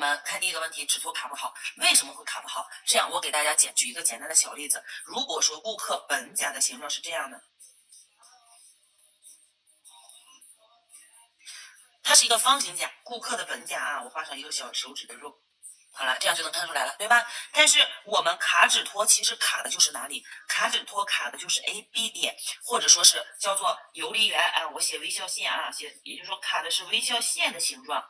们看第一个问题，指托卡不好，为什么会卡不好？这样我给大家举一个简单的小例子。如果说顾客本甲的形状是这样的，它是一个方形甲，顾客的本甲啊，我画上一个小手指的肉。好了，这样就能看出来了，对吧？但是我们卡指托其实卡的就是哪里？卡指托卡的就是 AB 点，或者说是叫做游离缘啊，我写微笑线啊，也就是说卡的是微笑线的形状。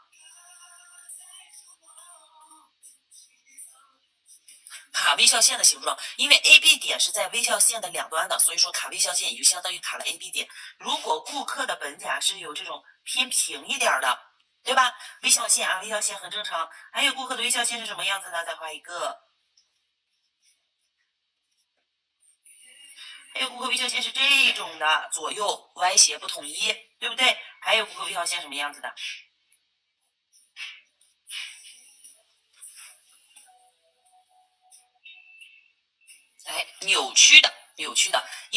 卡微笑线的形状，因为 AB 点是在微笑线的两端的，所以说卡微笑线也就相当于卡了 AB 点。如果顾客的本甲是有这种偏平一点的，对吧？微笑线啊，微笑线很正常。还有顾客的微笑线是什么样子呢？再画一个。还有顾客微笑线是这种的，左右歪斜不统一，对不对？还有顾客微笑线什么样子的？哎，扭曲的，一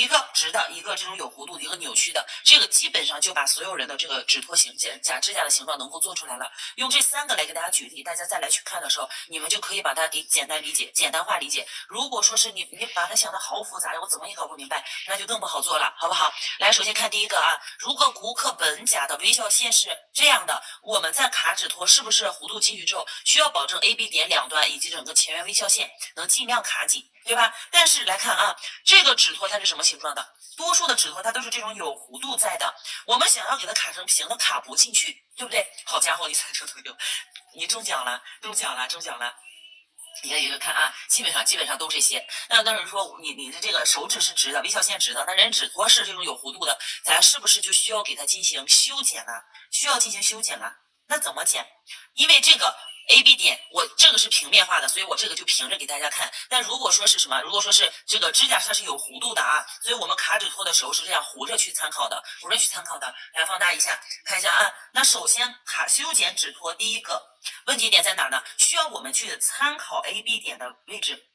个直的，一个这种有弧度，一个扭曲的，这个基本上就把所有人的这个指托形假指甲的形状能够做出来了。用这3个来给大家举例，大家再来去看的时候，你们就可以把它给简单化理解。如果说是你把它想的好复杂，我怎么也搞不明白，那就更不好做了，好不好？来，首先看第一个啊，如果顾客本甲的微笑线是这样的，我们在卡指托是不是弧度进去之后，需要保证 AB 点两端以及整个前缘微笑线能尽量卡紧，对吧？但是来看啊，这个指托它是什么形状的？多数的指托它都是这种有弧度在的，我们想要给它卡成平的，卡不进去，对不对？好家伙，你3成都有，你中奖了。你看一个看啊，基本上都这些。那当然说你的这个手指是直的，微笑线直的，那人指托是这种有弧度的，咱是不是就需要给它进行修剪呢？需要进行修剪了。那怎么剪？因为这个 AB 点，我这个是平面化的，所以我这个就平着给大家看。但如果说是什么，如果说是这个指甲它是有弧度的啊，所以我们卡指托的时候是这样弧着去参考的，来放大一下，看一下啊。那首先修剪指托，第一个问题点在哪儿呢？需要我们去参考 AB 点的位置，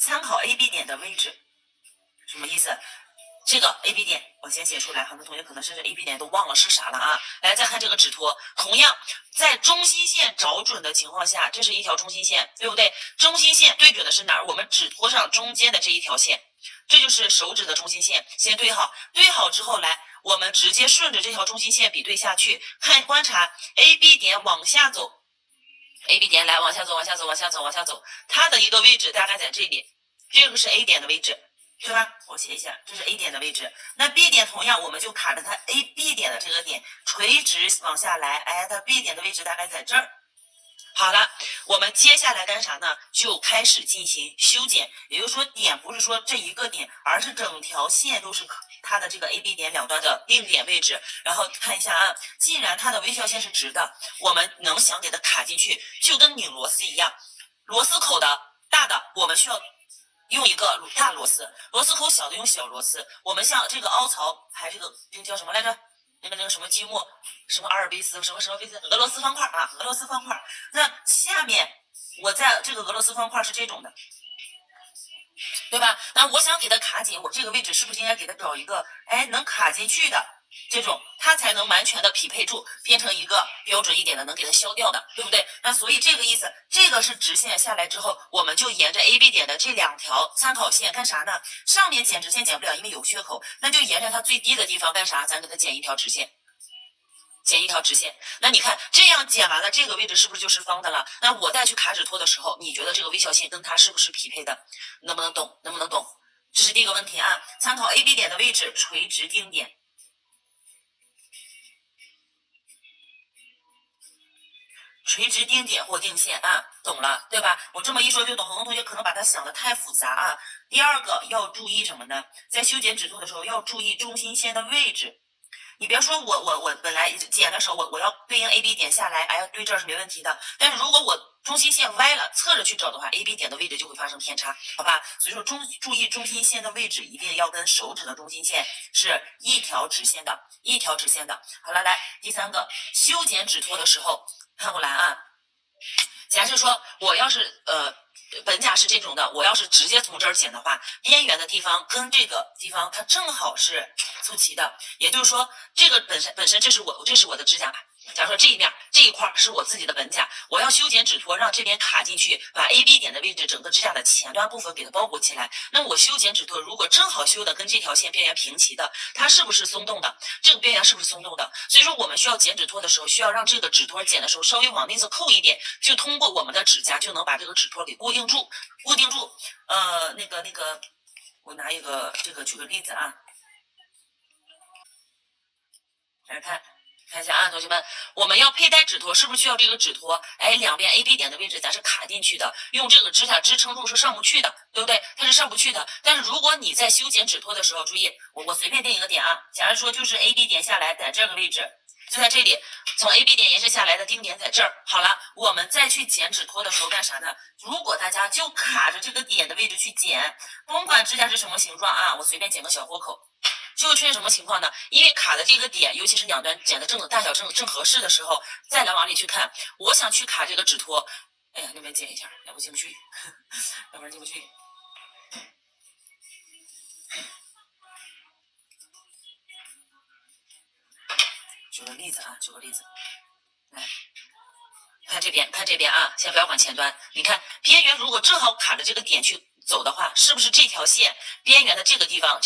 参考 AB 点的位置，什么意思？这个 AB 点我先写出来，很多同学可能甚至 AB 点都忘了是啥了啊。来，再看这个指托，同样在中心线找准的情况下，这是一条中心线，对不对？中心线对准的是哪儿？我们指托上中间的这一条线，这就是手指的中心线。先对好，对好之后来，我们直接顺着这条中心线比对下去，观察 AB 点往下走。AB 点来往下走，它的一个位置大概在这里，这个是 A 点的位置。对吧？我写一下，这是 A 点的位置。那 B 点同样，我们就卡着它 AB 点的这个点，垂直往下来。哎，它 B 点的位置大概在这儿。好了，我们接下来干啥呢？就开始进行修剪。也就是说，点不是说这一个点，而是整条线都是它的这个 AB 点两端的定点位置。然后看一下啊，既然它的微笑线是直的，我们能想给它卡进去，就跟拧螺丝一样，螺丝口的大的，我们需要用一个大螺丝，螺丝口小的用小螺丝。我们像这个凹槽，还这个叫什么来着？那个什么积木，什么阿尔卑斯，什么卑斯，俄罗斯方块啊，俄罗斯方块。那下面我在这个俄罗斯方块是这种的，对吧？那我想给它卡紧，我这个位置是不是应该给它找一个能卡进去的？这种它才能完全的匹配住，变成一个标准一点的，能给它消掉的，对不对？那所以这个意思，这个是直线下来之后，我们就沿着 AB 点的这2条参考线干啥呢？上面剪直线剪不了，因为有缺口，那就沿着它最低的地方干啥？咱给它剪一条直线。那你看这样剪完了，这个位置是不是就是方的了？那我再去卡指托的时候，你觉得这个微笑线跟它是不是匹配的？能不能懂？这是第一个问题啊。参考 AB 点的位置，垂直定点。垂直定点或定线啊，懂了对吧？我这么一说就懂，很多同学可能把它想的太复杂啊。第二个要注意什么呢？在修剪指托的时候要注意中心线的位置。你别说我本来剪的时候我要对应 AB 点下来，对这儿是没问题的。但是如果我中心线歪了，侧着去找的话 ，AB 点的位置就会发生偏差，好吧？所以说注意中心线的位置一定要跟手指的中心线是一条直线的。好了，来第3个，修剪指托的时候看过来啊。假设说我要是本甲是这种的，我要是直接从这儿剪的话，边缘的地方跟这个地方它正好是凑齐的，也就是说这个本身这是我的指甲假如说这一面这一块是我自己的本甲，我要修剪指托，让这边卡进去，把 AB 点的位置整个支架的前端部分给它包裹起来。那么我修剪指托如果正好修的跟这条线边缘平齐的，它是不是松动的？这个边缘是不是松动的？所以说我们需要剪指托的时候，需要让这个指托剪的时候稍微往内侧扣一点，就通过我们的指甲就能把这个指托给固定住。我拿一个这个举个例子啊，来看一下啊，同学们，我们要佩戴指托，是不是需要这个指托？哎，两边 AB 点的位置咱是卡进去的，用这个指甲支撑住是上不去的，对不对？它是上不去的。但是如果你在修剪指托的时候，注意，我随便定一个点啊，假如说就是 AB 点下来在这个位置，就在这里，从 AB 点延伸下来的定点在这儿。好了，我们再去剪指托的时候干啥呢？如果大家就卡着这个点的位置去剪，甭管指甲是什么形状啊，我随便剪个小豁口。就会出现什么情况呢？因为卡的这个点，尤其是两端剪的大小正合适的时候，再来往里去看，我想去卡这个指托，哎呀，那边剪一下，要不进不去，要不然进不去。举个例子啊，来。看这边啊，先不要管前端。你看边缘如果正好卡着这个点去走的话，是不是这条线边缘的这个地方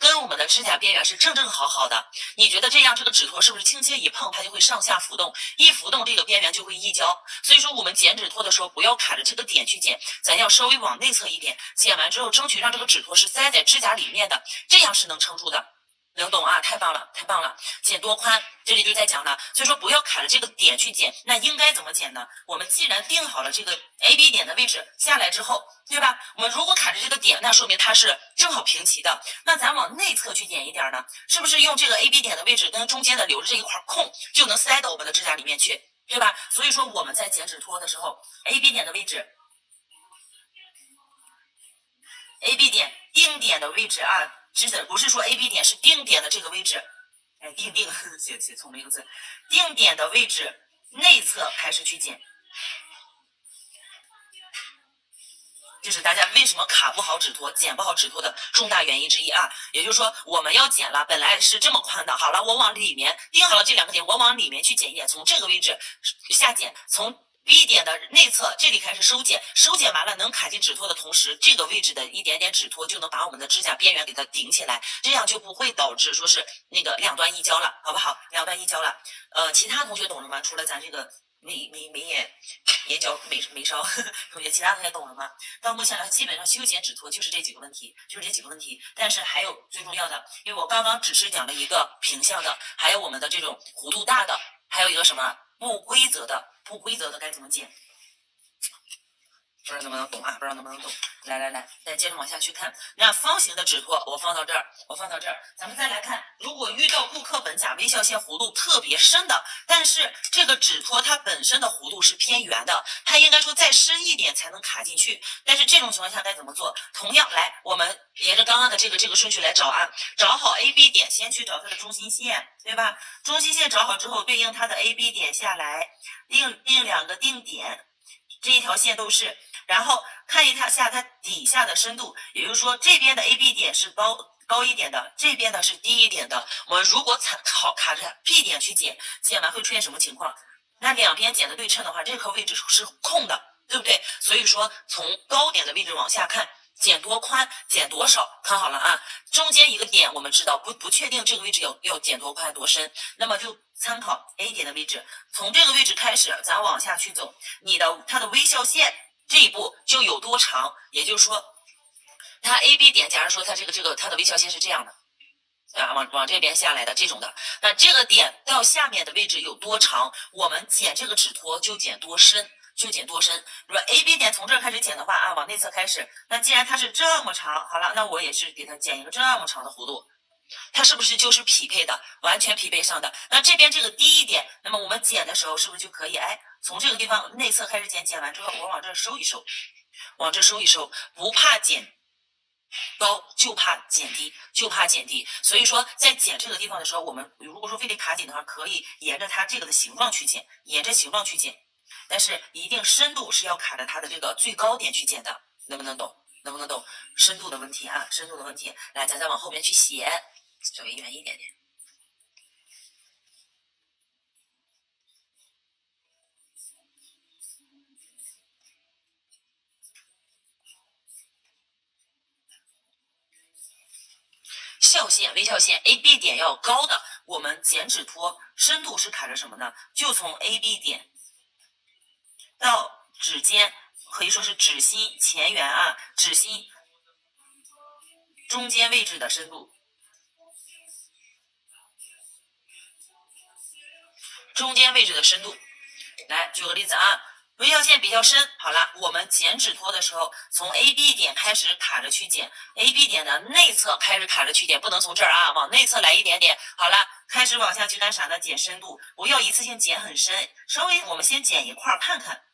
跟我们的指甲边缘是正好的？你觉得这样这个指托是不是轻轻一碰，它就会上下浮动？一浮动，这个边缘就会溢胶。所以说我们剪指托的时候，不要卡着这个点去剪，咱要稍微往内侧一点。剪完之后，争取让这个指托是塞在指甲里面的，这样是能撑住的。能懂啊？太棒了，太棒了！剪多宽，这里就在讲了。所以说不要卡着这个点去剪，那应该怎么剪呢？我们既然定好了这个 AB 点的位置，下来之后，对吧？我们如果卡着这个点，那说明它是正好平齐的。那咱往内侧去剪一点呢，是不是用这个 AB 点的位置跟中间的留着这一块空，就能塞到我们的指甲里面去，对吧？所以说我们在剪指托的时候 ，AB 点的位置。AB 点定点的位置啊，指的不是说 AB 点是定点的这个位置，哎，写错了一个字，定点的位置内侧开始去剪，这是大家为什么卡不好指托、剪不好指托的重大原因之一啊。也就是说，我们要剪了，本来是这么宽的，好了，我往里面定好了这两个点，我往里面去剪一点，从这个位置下剪，从B 点的内侧这里开始收剪，收剪完了能卡进指托的同时，这个位置的一点点指托就能把我们的指甲边缘给它顶起来，这样就不会导致说是那个两端溢胶了，好不好？两端溢胶了。其他同学懂了吗？除了咱这个眼角眉梢同学，其他同学懂了吗？到目前来，基本上修剪指托就是这几个问题，但是还有最重要的，因为我刚刚只是讲了一个平向的，还有我们的这种弧度大的，还有一个什么不规则的该怎么剪？不知道能不能懂啊？不知道能不能懂？来，再接着往下去看。那方形的指托我放到这儿，咱们再来看，如果遇到顾客本甲微笑线弧度特别深的，但是这个指托它本身的弧度是偏圆的，它应该说再深一点才能卡进去。但是这种情况下该怎么做？同样来，我们沿着刚刚的这个顺序来找啊，找好 AB 点，先去找它的中心线，对吧？中心线找好之后，对应它的 AB 点下来，定两个定点，这一条线都是。然后看一下它底下的深度，也就是说这边的 AB 点是高一点的，这边的是低一点的。我们如果卡着 B 点去剪完会出现什么情况？那两边剪的对称的话，这颗位置是空的，对不对？所以说从高点的位置往下看，剪多宽，剪多少，看好了啊。中间一个点我们知道不确定这个位置要剪多宽多深，那么就参考 A 点的位置，从这个位置开始，咱往下去走，它的微笑线。这一步就有多长，也就是说，它 AB 点，假如说它它的微笑线是这样的，啊，往这边下来的这种的，那这个点到下面的位置有多长，我们剪这个指托就剪多深。如果 AB 点从这儿开始剪的话啊，往内侧开始，那既然它是这么长，好了，那我也是给它剪一个这么长的弧度。它是不是就是匹配的，完全匹配上的？那这边这个低一点，那么我们剪的时候是不是就可以？哎，从这个地方内侧开始剪，剪完之后我往这收一收，不怕剪高，就怕剪低，所以说在剪这个地方的时候，我们如果说非得卡紧的话，可以沿着它这个的形状去剪，但是一定深度是要卡着它的这个最高点去剪的，能不能懂？深度的问题啊，来，咱再往后边去写，稍微远一点点。翘线 AB 点要高的，我们剪指托深度是卡着什么呢？就从 AB 点到指尖，可以说是指心前缘啊，指心中间位置的深度。中间位置的深度，来举个例子啊，微笑线比较深，好了，我们剪指托的时候，从 AB 点开始卡着去剪 ，AB 点的内侧开始卡着去剪，不能从这儿啊，往内侧来一点点，好了，开始往下去干啥呢？剪深度，不要一次性剪很深，稍微我们先剪一块看看，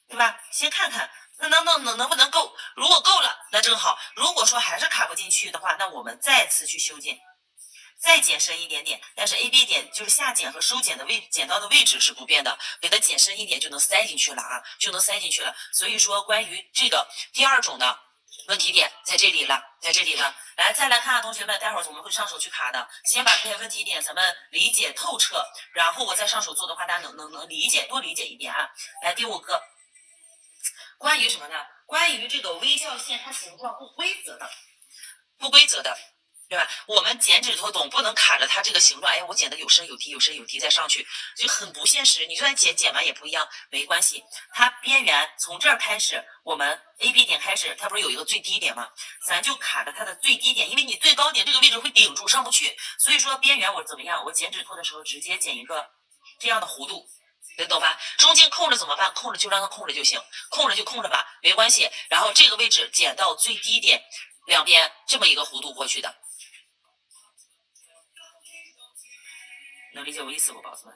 对吧？先看看。那能不能够？如果够了，那正好；如果说还是卡不进去的话，那我们再次去修剪。再剪深一点点，但是 AB 点就是下剪和收剪的剪刀的位置是不变的，给它剪深一点就能塞进去了啊，就能塞进去了。所以说，关于这个第二种的问题点在这里了，在这里了。来，再来看看同学们，待会儿我们会上手去卡的，先把这些问题点咱们理解透彻，然后我再上手做的话，大家能理解，多理解一点啊。来，第5个，关于什么呢？关于这个微笑线它形状不规则的，对吧？我们剪指头总不能卡着它这个形状，哎，我剪的有深有低，有深有低再上去，就很不现实。你就算剪完也不一样，没关系。它边缘从这儿开始，我们 AB 点开始，它不是有一个最低点吗？咱就卡着它的最低点，因为你最高点这个位置会顶住上不去，所以说边缘我怎么样？我剪指头的时候直接剪一个这样的弧度。能懂吧？中间空着怎么办？空着就让它空着就行，空着就空着吧，没关系。然后这个位置剪到最低点，两边这么一个弧度过去的。能理解我意思不，宝子们？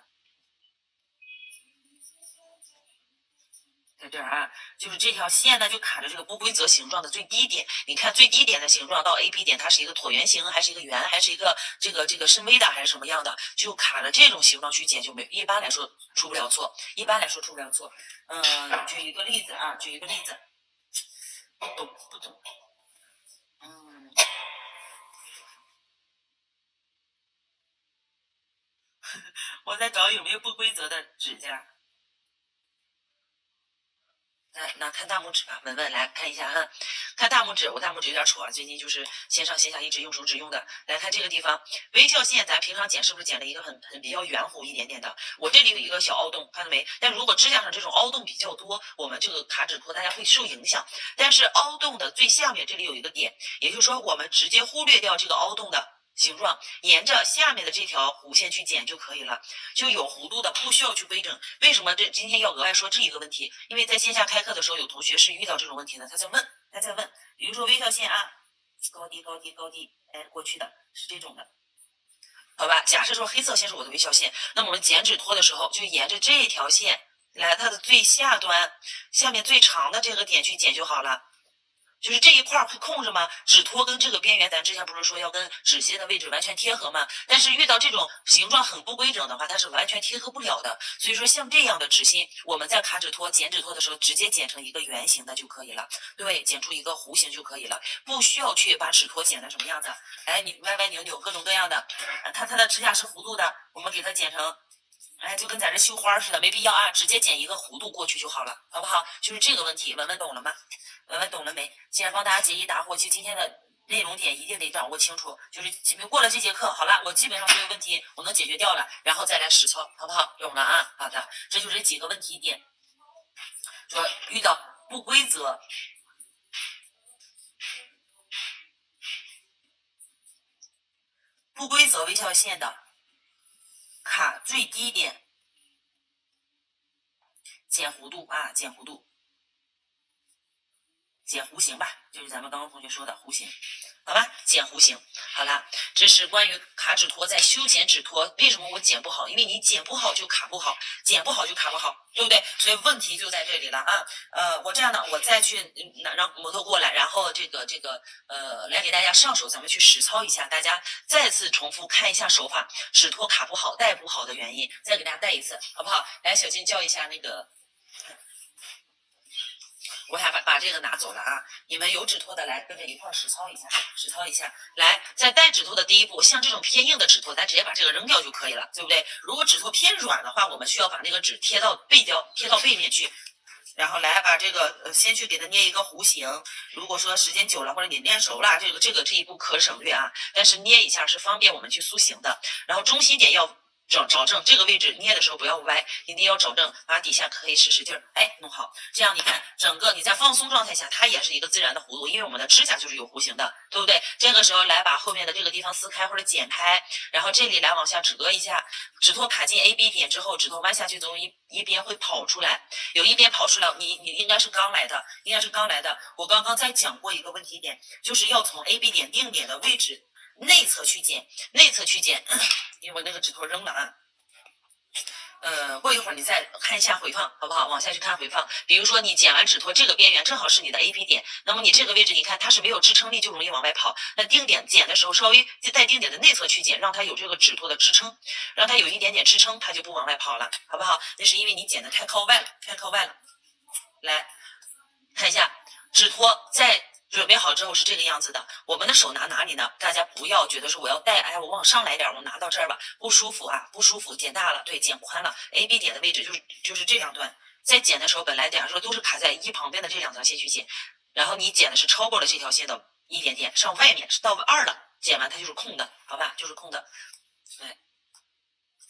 在这儿啊，就是这条线呢，就卡着这个不规则形状的最低点。你看最低点的形状到 AB 点，它是一个椭圆形，还是一个圆，还是一个这个深 V 的，还是什么样的？就卡着这种形状去剪，就没一般来说出不了错。一般来说出不了错。举一个例子啊，举一个例子。不懂。我在找有没有不规则的指甲。那看大拇指吧，文文来看一下哈，看大拇指，我大拇指有点丑啊，最近就是线上线下一直用手指用的。来看这个地方，微笑线咱平常剪是不是剪了一个很比较圆弧一点点的？我这里有一个小凹洞，看到没？但如果指甲上这种凹洞比较多，我们这个卡指托大家会受影响。但是凹洞的最下面这里有一个点，也就是说我们直接忽略掉这个凹洞的形状，沿着下面的这条弧线去剪就可以了，就有弧度的，不需要去规整。为什么今天要额外说这一个问题？因为在线下开课的时候，有同学是遇到这种问题的，他在问，比如说微笑线啊，高低，哎，过去的是这种的，好吧？假设说黑色线是我的微笑线，那么我们剪指托的时候，就沿着这条线来它的最下端，下面最长的这个点去剪就好了。就是这一块会空着吗？指托跟这个边缘，咱之前不是说要跟指心的位置完全贴合吗？但是遇到这种形状很不规整的话，它是完全贴合不了的。所以说像这样的指心，我们在卡指托、剪指托的时候，直接剪成一个圆形的就可以了。对，剪出一个弧形就可以了，不需要去把指托剪成什么样子。哎，你歪歪扭扭各种各样的，它的指甲是弧度的，我们给它剪成。哎，就跟在这绣花似的，没必要啊，直接剪一个弧度过去就好了，好不好？就是这个问题，文文懂了吗？文文懂了没？既然帮大家解疑答惑，其实今天的内容点一定得掌握清楚。就是过了这节课，好了，我基本上所有问题我能解决掉了，然后再来实操，好不好？懂了啊？好的，这就是几个问题点。说遇到不规则。不规则微笑线的卡最低点，剪弧度啊，剪弧度，剪弧形吧，就是咱们刚刚同学说的弧形，好吧？剪弧形，好了，这是关于卡指托在修剪指托，为什么我剪不好？因为你剪不好就卡不好，剪不好就卡不好，对不对？所以问题就在这里了啊。我这样呢，我再去让摩托过来，然后来给大家上手，咱们去实操一下，大家再次重复看一下手法，指托卡不好、带不好的原因，再给大家带一次，好不好？来，小金教一下那个。我想把这个拿走了啊！你们有指托的来跟着一块实操一下。来，在带指托的第一步，像这种偏硬的指托，咱直接把这个扔掉就可以了，对不对？如果指托偏软的话，我们需要把那个纸贴到背面去。然后来把这个先去给它捏一个弧形。如果说时间久了或者你练熟了，这一步可省略啊，但是捏一下是方便我们去塑形的。然后中心点要找正，这个位置捏的时候不要歪，一定要找正，把底下可以使劲儿，哎，弄好。这样你看，整个你在放松状态下，它也是一个自然的弧度，因为我们的指甲就是有弧形的，对不对？这个时候来把后面的这个地方撕开或者剪开，然后这里来往下折一下，指托卡进 AB 点之后，指托弯下去，总有一边会跑出来，有一边跑出来，你应该是刚来的，应该是刚来的。我刚刚在讲过一个问题点，就是要从 AB 点定点的位置内侧去剪，因为我那个指头扔了啊。过一会儿你再看一下回放，好不好？往下去看回放。比如说你剪完指托这个边缘正好是你的 AB 点，那么你这个位置你看它是没有支撑力，就容易往外跑。那定点剪的时候，稍微在定点的内侧去剪，让它有这个指托的支撑，让它有一点点支撑，它就不往外跑了，好不好？那是因为你剪的太靠外了，太靠外了。来看一下指托在准备好之后是这个样子的，我们的手拿哪里呢？大家不要觉得说我要带，哎，我往上来点，我拿到这儿吧，不舒服啊，不舒服，剪大了，对，剪宽了。AB 点的位置就是这两端，在剪的时候本来点说都是卡在一旁边的这两条线去剪，然后你剪的是超过了这条线的一点点，上外面是到2了，剪完它就是空的，好吧，就是空的。对。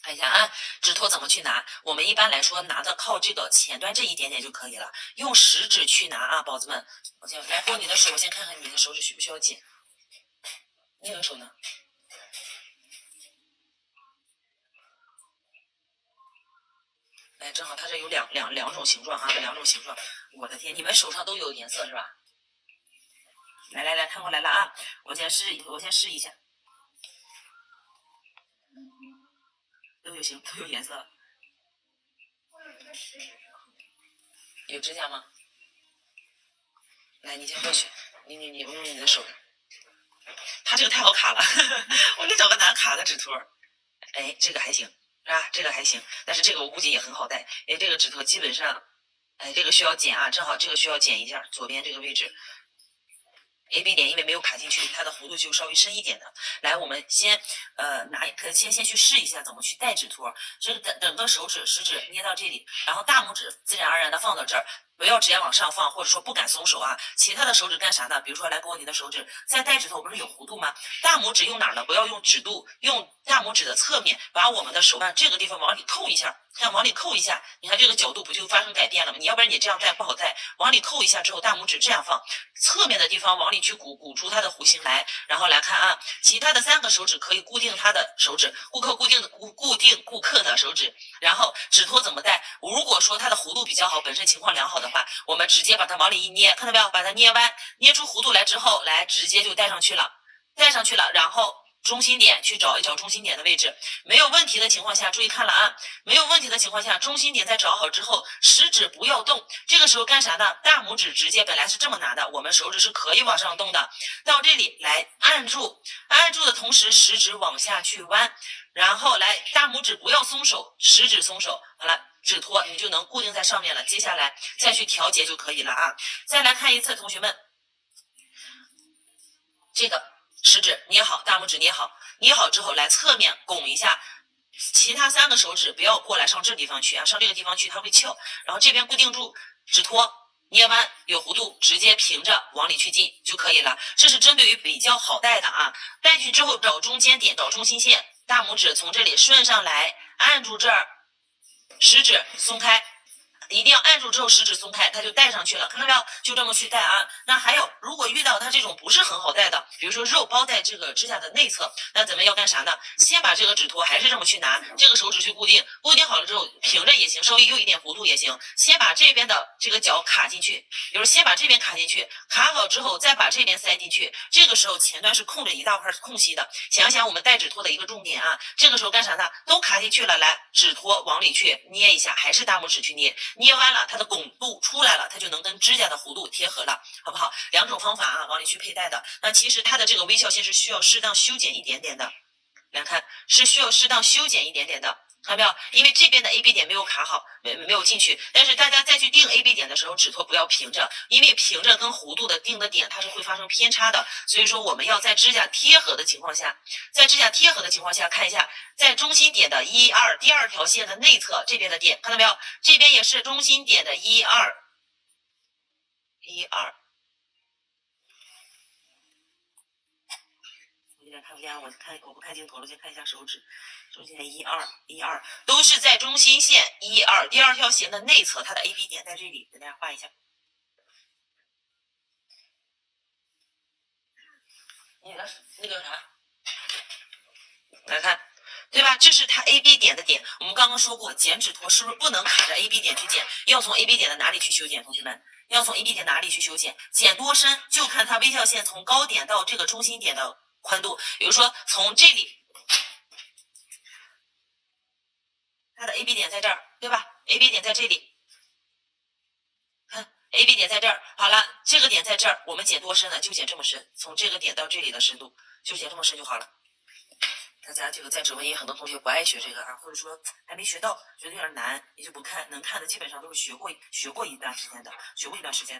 看一下啊，指托怎么去拿？我们一般来说拿的靠这个前端这一点点就可以了，用食指去拿啊，宝子们。我先来拨你的手，我先看看你的手指需不需要剪。那个手呢？来，正好它这有两种形状啊，两种形状。我的天，你们手上都有颜色是吧？来，看过来了啊！我先试一下。都有颜色。有指甲吗？来，你先过去，你用你的手。它这个太好卡了，我得找个难卡的指托。哎，这个还行啊，这个还行，但是这个我估计也很好带。哎，这个指托基本上，哎，这个需要剪啊，正好这个需要剪一下，左边这个位置。AB 点因为没有卡进去，它的弧度就稍微深一点的。来，我们先先去试一下怎么去带指托。这个整个食指捏到这里，然后大拇指自然而然的放到这儿，不要直接往上放，或者说不敢松手啊。其他的手指干啥呢？比如说来给我你的手指，在带指头不是有弧度吗？大拇指用哪儿呢？不要用指肚，用大拇指的侧面，把我们的手腕这个地方往里扣一下。看往里扣一下，你看这个角度不就发生改变了吗？你要不然你这样带不好带，往里扣一下之后，大拇指这样放，侧面的地方往里去鼓出它的弧形来，然后来看啊，其他的3个手指可以固定它的手指，固定顾客的手指，然后指托怎么带？如果说它的弧度比较好，本身情况良好的话，我们直接把它往里一捏，看到没有？把它捏弯，捏出弧度来之后，来直接就带上去了，然后。中心点去找一找中心点的位置，没有问题的情况下，注意看了啊，没有问题的情况下，中心点再找好之后，食指不要动，这个时候干啥呢？大拇指直接本来是这么拿的，我们手指是可以往上动的，到这里来按住的同时，食指往下去弯，然后来大拇指不要松手，食指松手，好了。指托你就能固定在上面了，接下来再去调节就可以了啊。再来看一次，同学们，这个食指捏好，大拇指捏好，捏好之后来侧面拱一下，其他3个手指不要过来上这地方去啊，上这个地方去它会翘，然后这边固定住，指托捏弯有弧度，直接平着往里去进就可以了。这是针对于比较好带的啊，带进去之后找中间点，找中心线，大拇指从这里顺上来，按住这儿。食指松开，一定要按住之后食指松开，它就带上去了，看到没有？就这么去带啊。那还有，如果遇到它这种不是很好带的，比如说肉包在这个指甲的内侧，那咱们要干啥呢？先把这个指托还是这么去拿，这个手指去固定，固定好了之后平着也行，稍微有一点弧度也行。先把这边的这个角卡进去，比如先把这边卡进去，卡好之后再把这边塞进去。这个时候前端是空着一大块空隙的。想想我们带指托的一个重点啊，这个时候干啥呢？都卡进去了，来指托往里去捏一下，还是大拇指去捏，捏完了它的拱度出来了，它就能跟指甲的弧度贴合了，好不好？2种方法啊，往里去佩戴的。那其实它的这个微笑线是需要适当修剪一点点的，来看是需要适当修剪一点点的。看到没有？因为这边的 AB 点没有卡好，没有进去。但是大家再去定 AB 点的时候，指托不要平着，因为平着跟弧度的定的点它是会发生偏差的。所以说我们要在指甲贴合的情况下，看一下，在中心点的1、2第2条线的内侧这边的点，看到没有？这边也是中心点的1、2。12。有点看不见，我不看镜头了，先看一下手指，中心线12都是在中心线12，第二条线的内侧，它的 AB 点在这里，给大家画一下。那个啥，来看，对吧？这是它 AB 点的点。我们刚刚说过，剪纸托是不是不能卡着 AB 点去剪？要从 AB 点的哪里去修剪？同学们，要从 AB 点哪里去修剪？剪多深就看它微跳线从高点到这个中心点的宽度。比如说从这里，它的 AB 点在这儿，对吧 ？AB 点在这里，看 AB 点在这儿。好了，这个点在这儿，我们剪多深呢？就剪这么深，从这个点到这里的深度就剪这么深就好了。大家这个在指纹营，很多同学不爱学这个啊，或者说还没学到，觉得有点难，也就不看。能看的基本上都是学过一段时间的，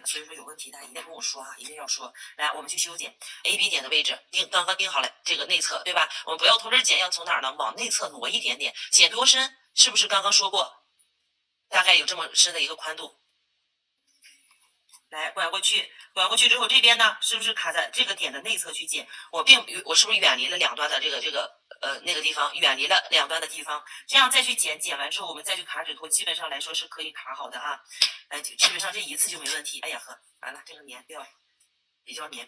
所以说有问题的一定跟我说啊，一定要说。来，我们去修剪 AB 点的位置，刚刚定好了这个内侧，对吧？我们不要从这儿剪，要从哪儿呢？往内侧挪一点点，剪多深？是不是刚刚说过？大概有这么深的一个宽度。来拐过去之后，这边呢是不是卡在这个点的内侧去剪？我是不是远离了两端的那个地方，远离了两端的地方，这样再去剪完之后，我们再去卡指头，基本上来说是可以卡好的啊。基本上这一次就没问题。哎呀呵，完了，这个粘掉了。比较黏。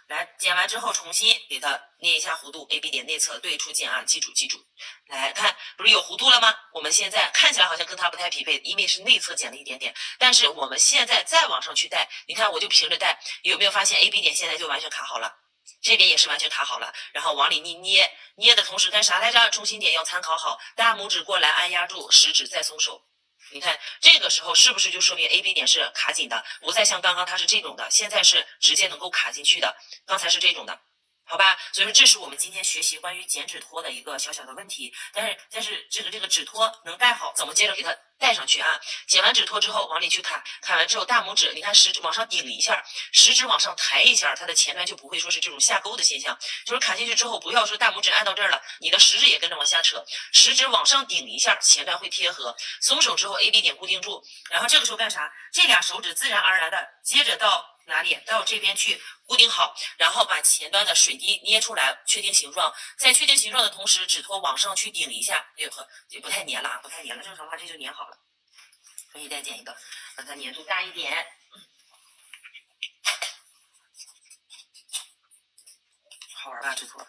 来，剪完之后重新给它捏一下弧度 ，AB 点内侧对出键啊，记住。来看，不是有弧度了吗？我们现在看起来好像跟它不太匹配，因为是内侧剪了一点点。但是我们现在再往上去带，你看我就平着带，有没有发现 AB 点现在就完全卡好了？这边也是完全卡好了，然后往里捏的同时干啥来着？中心点要参考好，大拇指过来按压住，食指再松手。你看这个时候是不是就说明 AB 点是卡紧的，不再像刚刚它是这种的，现在是直接能够卡进去的，刚才是这种的，好吧？所以说这是我们今天学习关于剪纸托的一个小小的问题，但是这个纸托能戴好，怎么接着给它戴上去啊？剪完纸托之后往里去卡完之后，大拇指你看食指往上顶一下，食指往上抬一下，它的前端就不会说是这种下钩的现象。就是卡进去之后，不要说大拇指按到这儿了，你的食指也跟着往下扯，食指往上顶一下，前端会贴合。松手之后 AB 点固定住，然后这个时候干啥？这俩手指自然而然的接着到哪里？到这边去固定好，然后把前端的水滴捏出来，确定形状。在确定形状的同时，指托往上去顶一下，也不太粘了，正常的话这就粘好了。重新再剪一个，让它粘度大一点。好玩吧，纸托？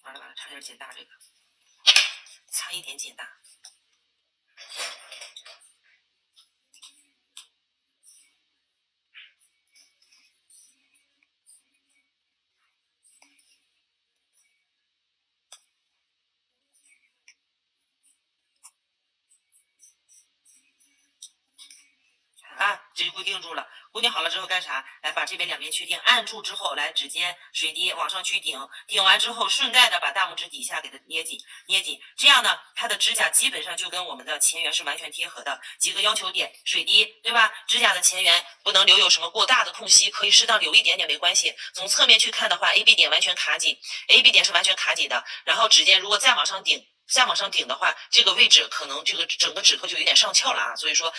完了，差点剪大这个，差一点剪大。这就固定住了。固定好了之后干啥？来把这边两边确定，按住之后，来指尖水滴往上去顶，顶完之后顺带的把大拇指底下给它捏紧，这样呢，它的指甲基本上就跟我们的前缘是完全贴合的。几个要求点，水滴对吧？指甲的前缘不能留有什么过大的空隙，可以适当留一点点没关系。从侧面去看的话 ，AB 点完全卡紧 ，AB 点是完全卡紧的。然后指尖如果再往上顶。的话，这个位置可能这个整个指头就有点上翘了啊，所以说，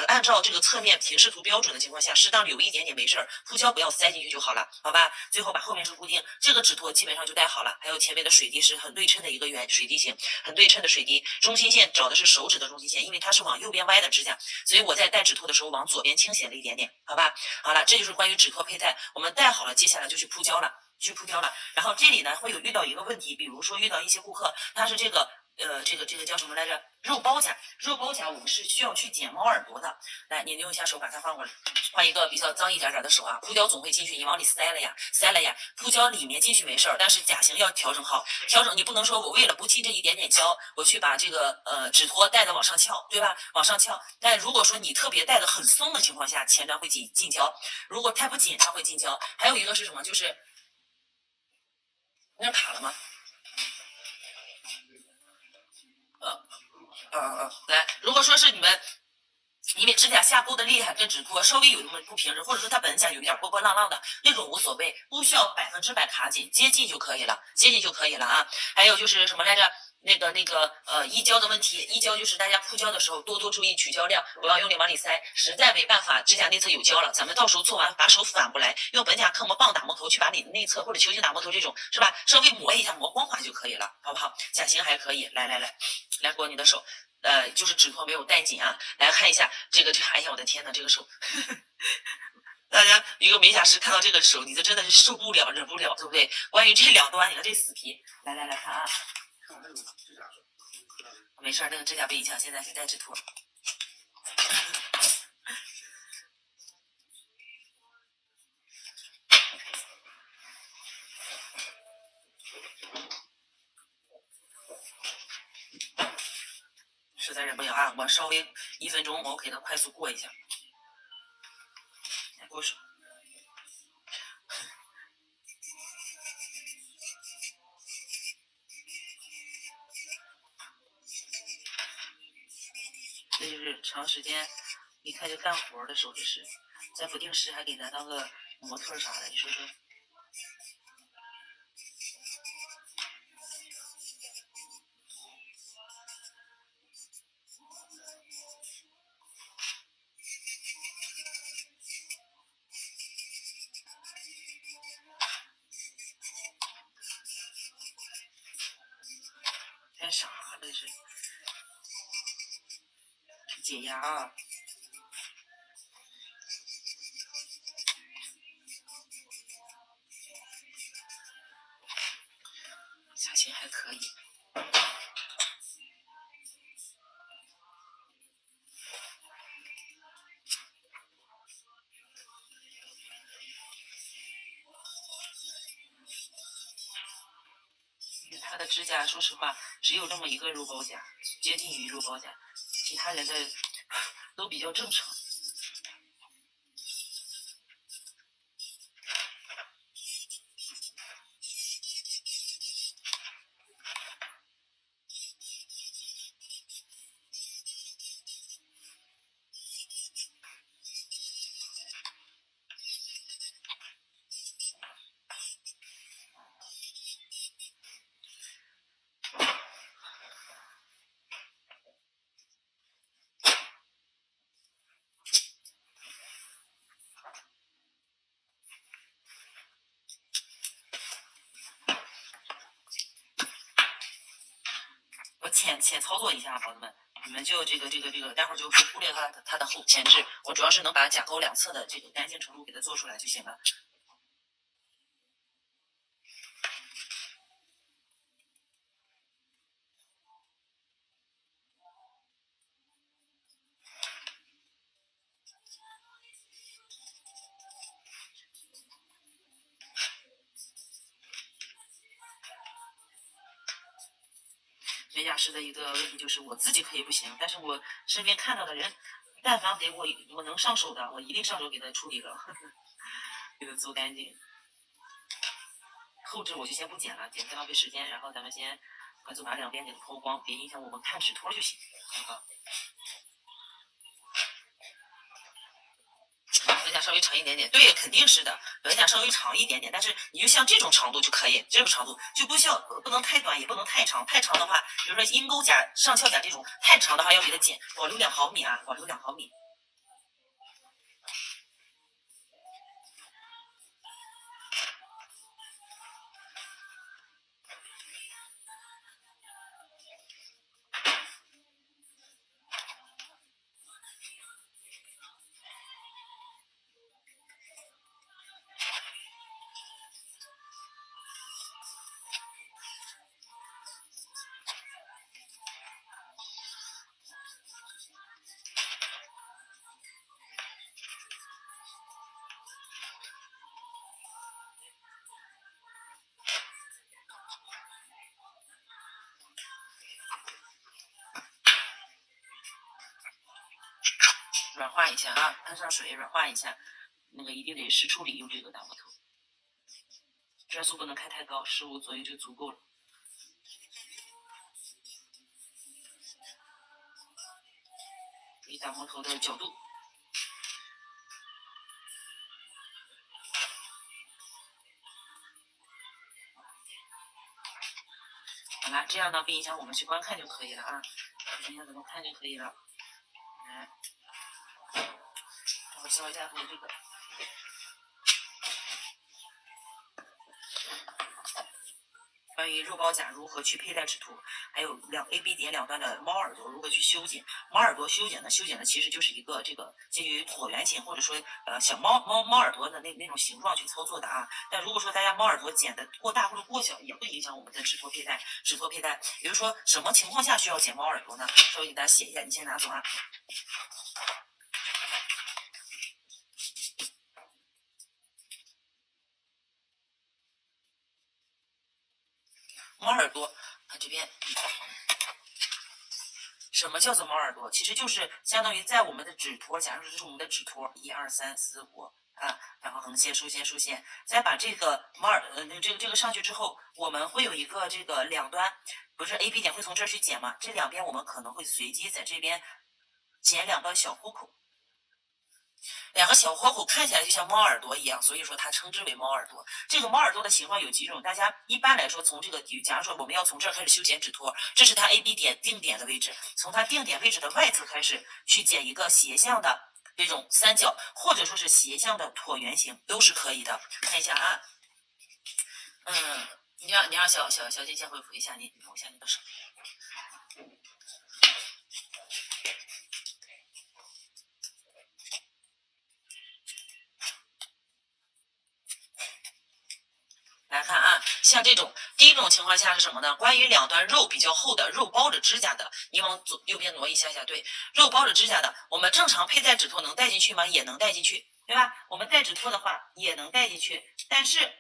按照这个侧面平视图标准的情况下，适当留一点点没事儿，铺胶不要塞进去就好了，好吧？最后把后面是固定，这个指托基本上就戴好了。还有前面的水滴是很对称的一个圆水滴形，很对称的水滴，中心线找的是手指的中心线，因为它是往右边歪的指甲，所以我在戴指托的时候往左边倾斜了一点点，好吧？好了，这就是关于指托佩戴，我们戴好了，接下来就去铺胶了。然后这里呢会有遇到一个问题，比如说遇到一些顾客，他是这个叫什么来着？肉包夹，我们是需要去剪猫耳朵的。来，你用一下手把它放过来，换一个比较脏一点的手啊。铺胶总会进去，你往里塞了呀。铺胶里面进去没事儿，但是甲型要调整好，你不能说我为了不进这一点点胶，我去把这个指托带的往上翘，对吧？往上翘。但如果说你特别带的很松的情况下，前端会进胶；如果太不紧，它会进胶。还有一个是什么？就是那卡了吗？来，如果说是你们因为指甲下钩的厉害，跟指托稍微有那么不平直，或者说它本甲有一点波波浪浪的那种无所谓，不需要100%卡紧，接近就可以了，接近就可以了啊。还有就是什么来着？溢胶的问题，溢胶就是大家铺胶的时候多注意取胶量，不要用力往里塞，实在没办法，指甲内侧有胶了，咱们到时候做完把手反过来，用本甲刻膜棒打磨头去把你的内侧或者球形打磨头这种是吧，稍微磨一下，磨光滑就可以了，好不好？甲型还可以，来过你的手。就是指托没有带紧啊，来看一下这个，哎呀，我的天呐，这个手，大家一个美甲师看到这个手，你这真的是受不了，忍不了，对不对？关于这两端，你看这死皮，来看啊，没事，那个指甲被影响，现在是带指托。实在忍不了啊，我稍微1分钟，我给它快速过一下，来过手。这就是长时间一看就干活的时候，就是再不定时还给咱当个模特啥的，你说说。太傻了，这是解压啊！下线还可以。他的指甲，说实话，只有这么一个肉包甲，接近于肉包甲，其他人的都比较正常。我浅操作一下，宝子们，你们就这个，待会儿就忽略它的后前置，我主要是能把甲沟两侧的这个干净程度给它做出来就行了。美甲师的一个问题就是我自己可以不行，但是我身边看到的人，但凡给我能上手的，我一定上手给他处理了，给他做干净。后置我就先不剪了，剪太浪费时间，然后咱们先快速把两边给它抛光，别影响我们看指托就行，好不好？本甲稍微长一点点，对，肯定是的，本甲稍微长一点点，但是你就像这种长度就可以，这种长度就不能太短，也不能太长，太长的话，比如说鹰钩甲、上翘甲这种太长的话，要给它剪，保留2毫米啊，保留2毫米。软化一下啊，喷上水软化一下，那个一定得湿处理，用这个打磨头，转速不能开太高，15左右就足够了。打磨头的角度。好了，这样呢不影响我们去观看就可以了啊，不影响怎么看就可以了。来，我消一下我这个。关于肉包甲如何去佩戴指图，还有AB 点两端的猫耳朵如何去修剪。猫耳朵修剪的其实就是一个这个基于椭圆形或者说小猫耳朵的那种形状去操作的啊。但如果说大家猫耳朵剪的过大或者过小，也会影响我们的指托佩戴。比如说什么情况下需要剪猫耳朵呢？稍微给大家写一下，你先拿走啊。猫耳朵啊，这边。什么叫做猫耳朵？其实就是相当于在我们的指托，假如说这是我们的指托，1、2、3、4、5啊，然后横线、竖线、竖线，再把这个这个上去之后，我们会有一个这个两端，不是 AB 点会从这儿去剪吗？这两边我们可能会随机在这边剪两个小豁口。两个小豁口看起来就像猫耳朵一样，所以说它称之为猫耳朵。这个猫耳朵的形状有几种，大家一般来说从这个假如说我们要从这儿开始修剪指托，这是它 AB 点定点的位置，从它定点位置的外侧开始去剪一个斜向的这种三角，或者说是斜向的椭圆形都是可以的。看一下啊，你让小金先恢复一下你弄一下你的手。来看啊，像这种第一种情况下是什么呢？关于两端肉比较厚的，肉包着指甲的，你往右边挪一下下，对，肉包着指甲的，我们正常佩戴指托能戴进去吗？也能戴进去，对吧？我们戴指托的话也能戴进去，但是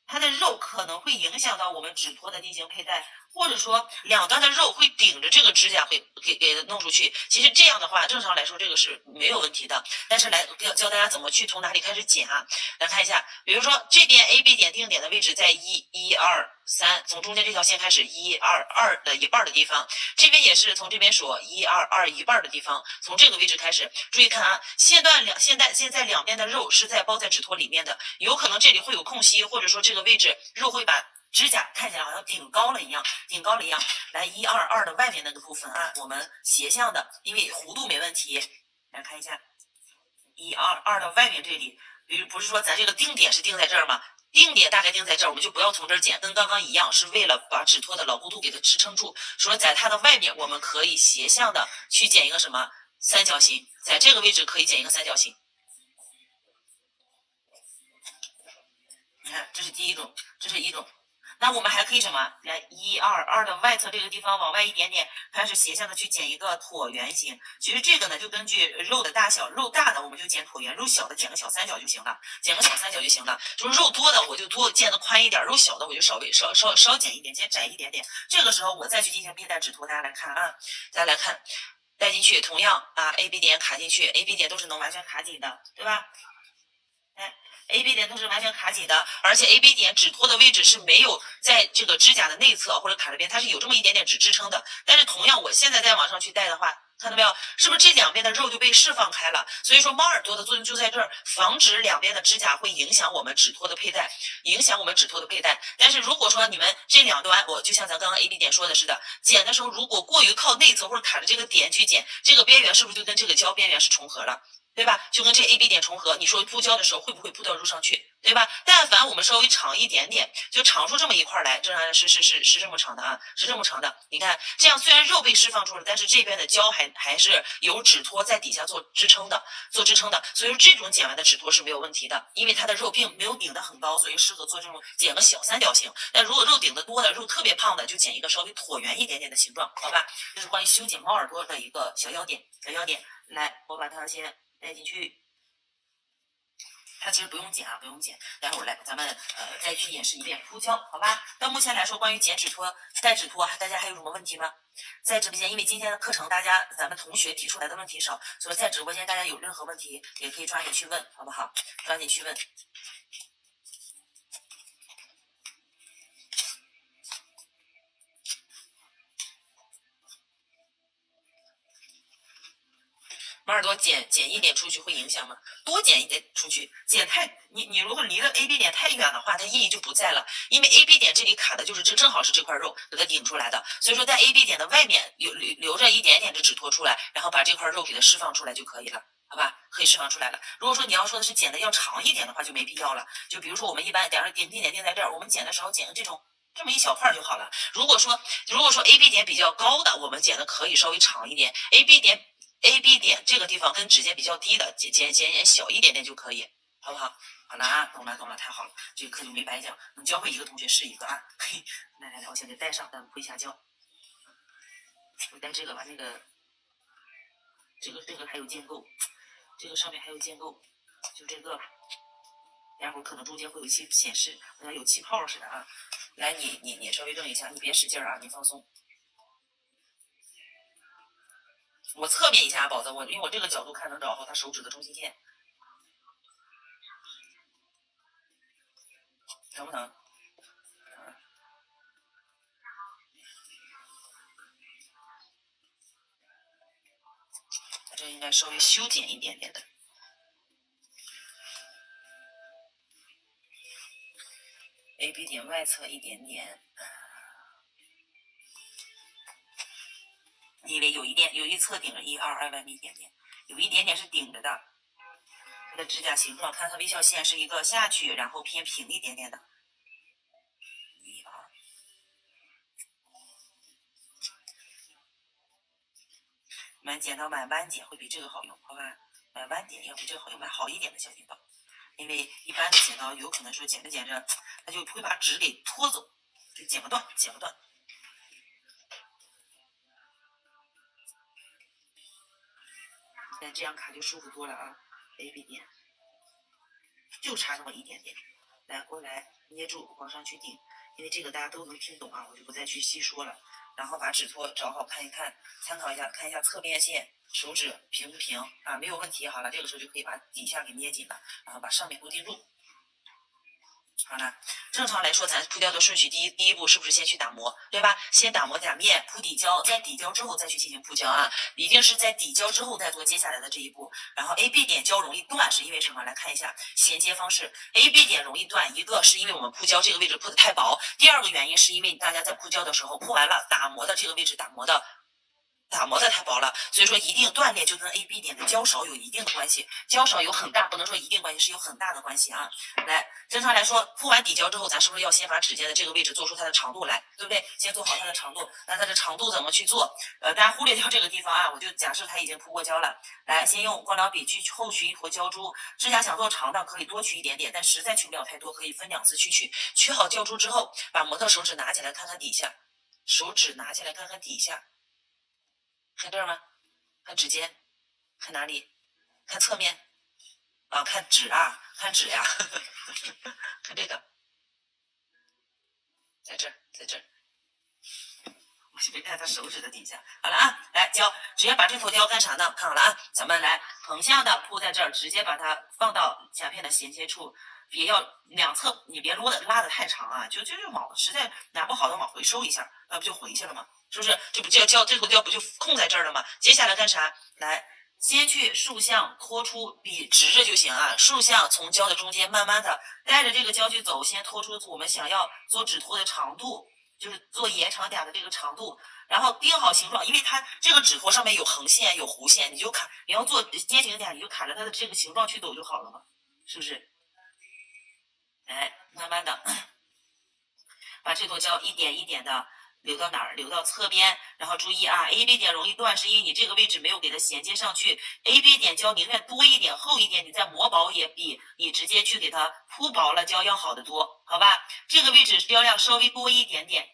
它的肉可能会影响到我们指托的进行佩戴，或者说两端的肉会顶着这个指甲会给弄出去。其实这样的话，正常来说这个是没有问题的。但是来教大家怎么去从哪里开始剪啊？来看一下，比如说这边 AB 点定点的位置在1、1、2、3，从中间这条线开始1、2、2的一半的地方，这边也是从这边数1、2、2一半的地方，从这个位置开始。注意看啊，现在两边的肉是在包在指托里面的，有可能这里会有空隙，或者说这个位置肉会把指甲看起来好像顶高了一样。来1、2、2的外面那个部分啊，我们斜向的，因为弧度没问题。来看一下1、2、2的外面这里，比如不是说咱这个定点是定在这儿吗？定点大概定在这儿，我们就不要从这儿剪，跟刚刚一样，是为了把指托的牢固度给它支撑住。说在它的外面，我们可以斜向的去剪一个什么三角形，在这个位置可以剪一个三角形。你看，这是第一种，这是一种。那我们还可以什么？来1、2、2的外侧这个地方往外一点点，开始斜向的去剪一个椭圆形。其实这个呢，就根据肉的大小，肉大的我们就剪椭圆，肉小的剪个小三角就行了，就是肉多的我就多剪的宽一点，肉小的我就稍剪一点，剪窄一点点。这个时候我再去进行佩戴指托，大家来看啊，戴进去，同样啊 ，AB 点卡进去 ，AB 点都是能完全卡紧的，对吧？AB 点都是完全卡紧的，而且 AB 点指托的位置是没有在这个指甲的内侧或者卡这边，它是有这么一点点只支撑的。但是同样，我现在再往上去戴的话，看到没有？是不是这两边的肉就被释放开了？所以说猫耳朵的作用就在这儿，防止两边的指甲会影响我们指托的佩戴，但是如果说你们这两端，我就像咱刚刚 AB 点说的似的，剪的时候如果过于靠内侧或者卡着这个点去剪，这个边缘是不是就跟这个胶边缘是重合了？对吧？就跟这 AB 点重合，你说铺胶的时候会不会铺到肉上去？对吧？但凡我们稍微长一点点，就长出这么一块来，正常是这么长的啊，是这么长的。你看，这样虽然肉被释放出了，但是这边的胶还是有指托在底下做支撑的。所以说这种剪完的指托是没有问题的，因为它的肉并没有顶得很高，所以适合做这种剪个小三角形。但如果肉顶得多的，肉特别胖的，就剪一个稍微椭圆一点点的形状，好吧？这是关于修剪猫耳朵的一个小要点。来，我把它先戴进去，它其实不用剪啊，待会儿来咱们再去演示一遍铺胶，好吧？到目前来说，关于剪指托、戴指托，大家还有什么问题吗？在直播间，因为今天的课程咱们同学提出来的问题少，所以在直播间大家有任何问题也可以抓紧去问，好不好？抓紧去问。马尔多减一点出去会影响吗？多减一点出去，你如果离了 AB 点太远的话，它意义就不在了，因为 AB 点这里卡的就是正好是这块肉给它顶出来的，所以说在 AB 点的外面留着一点点的指托出来，然后把这块肉给它释放出来就可以了。好吧，可以释放出来了。如果说你要说的是剪的要长一点的话，就没必要了。就比如说我们一般点定在这儿，我们剪的时候剪个这么一小块就好了。如果说 AB 点比较高的，我们剪的可以稍微长一点。AB 点这个地方跟指尖比较低的，剪小一点点就可以，好不好？好了啊，懂了，太好了，这个课就没白讲，能教会一个同学是一个啊。嘿，来，我先给带上，咱们回下教。我带这个吧，这个还有建构。这个上面还有建构，就这个吧。待会儿可能中间会有气显示，好像有气泡似的啊。来，你稍微扔一下，你别使劲啊，你放松。我侧面一下，宝子，因为我这个角度看能找到他手指的中心线，疼不疼？这应该稍微修剪一点点的。AB 点外侧一点点，因为有一侧顶着2外面一点点，有一点点是顶着的。它的指甲形状，看它微笑线是一个下去，然后偏平一点点的。1、2，我们剪刀买弯剪会比这个好用，好吧？买弯剪要比这个好用，买好一点的小剪刀。因为一般的剪刀有可能说剪着剪着，它就会把纸给拖走，就剪不断。现在这样卡就舒服多了啊 ！AB 点就差那么一点点，来过来捏住，往上去顶，因为这个大家都能听懂啊，我就不再去细说了。然后把指托找好看一看，参考一下，看一下侧面线，手指平不平啊？没有问题。好了，这个时候就可以把底下给捏紧了，然后把上面固定住。好了，正常来说，咱铺胶的顺序，第一步是不是先去打磨，对吧？先打磨甲面，铺底胶，在底胶之后再去进行铺胶啊，一定是在底胶之后再做接下来的这一步。然后 AB 点胶容易断是因为什么？来看一下衔接方式 ，AB 点容易断，一个是因为我们铺胶这个位置铺的太薄，第二个原因是因为大家在铺胶的时候铺完了打磨的这个位置打磨的太薄了，所以说一定断裂就跟 AB 点的胶少有一定的关系，胶少有很大，不能说一定关系，是有很大的关系啊。来，正常来说，铺完底胶之后，咱是不是要先把指尖的这个位置做出它的长度来，对不对？先做好它的长度。那它的长度怎么去做？大家忽略掉这个地方啊，我就假设它已经铺过胶了。来，先用光疗笔去后取一坨胶珠，指甲想做长的可以多取一点点，但实在取不了太多，可以分2次去取。取好胶珠之后，把模特手指拿起来看看底下，手指拿起来看看底下。看这儿吗？看指尖，看哪里？看侧面啊，看指啊，看指呀，看这个，在这儿。我先别看他手指的底下。好了啊，来胶，直接把这坨胶干啥呢？看好了啊，咱们来横向的铺在这儿，直接把它放到甲片的衔接处，别要两侧，你别拉的太长啊，就实在拿不好的往回收一下，不就回去了吗？是不是？这不这坨胶不就空在这儿了吗？接下来干啥？来，先去竖向拖出，笔直着就行啊。竖向从胶的中间慢慢的带着这个胶去走，先拖出我们想要做指托的长度，就是做延长甲的这个长度。然后定好形状，因为它这个指托上面有横线有弧线，你要做尖形甲，你就卡着它的这个形状去走就好了嘛，是不是？哎，慢慢的把这坨胶一点一点的流到哪儿？流到侧边，然后注意啊 ，AB 点容易断，是因为你这个位置没有给它衔接上去。AB 点胶宁愿多一点、厚一点，你再磨薄也比你直接去给它铺薄了胶要好得多，好吧？这个位置胶量稍微多一点点，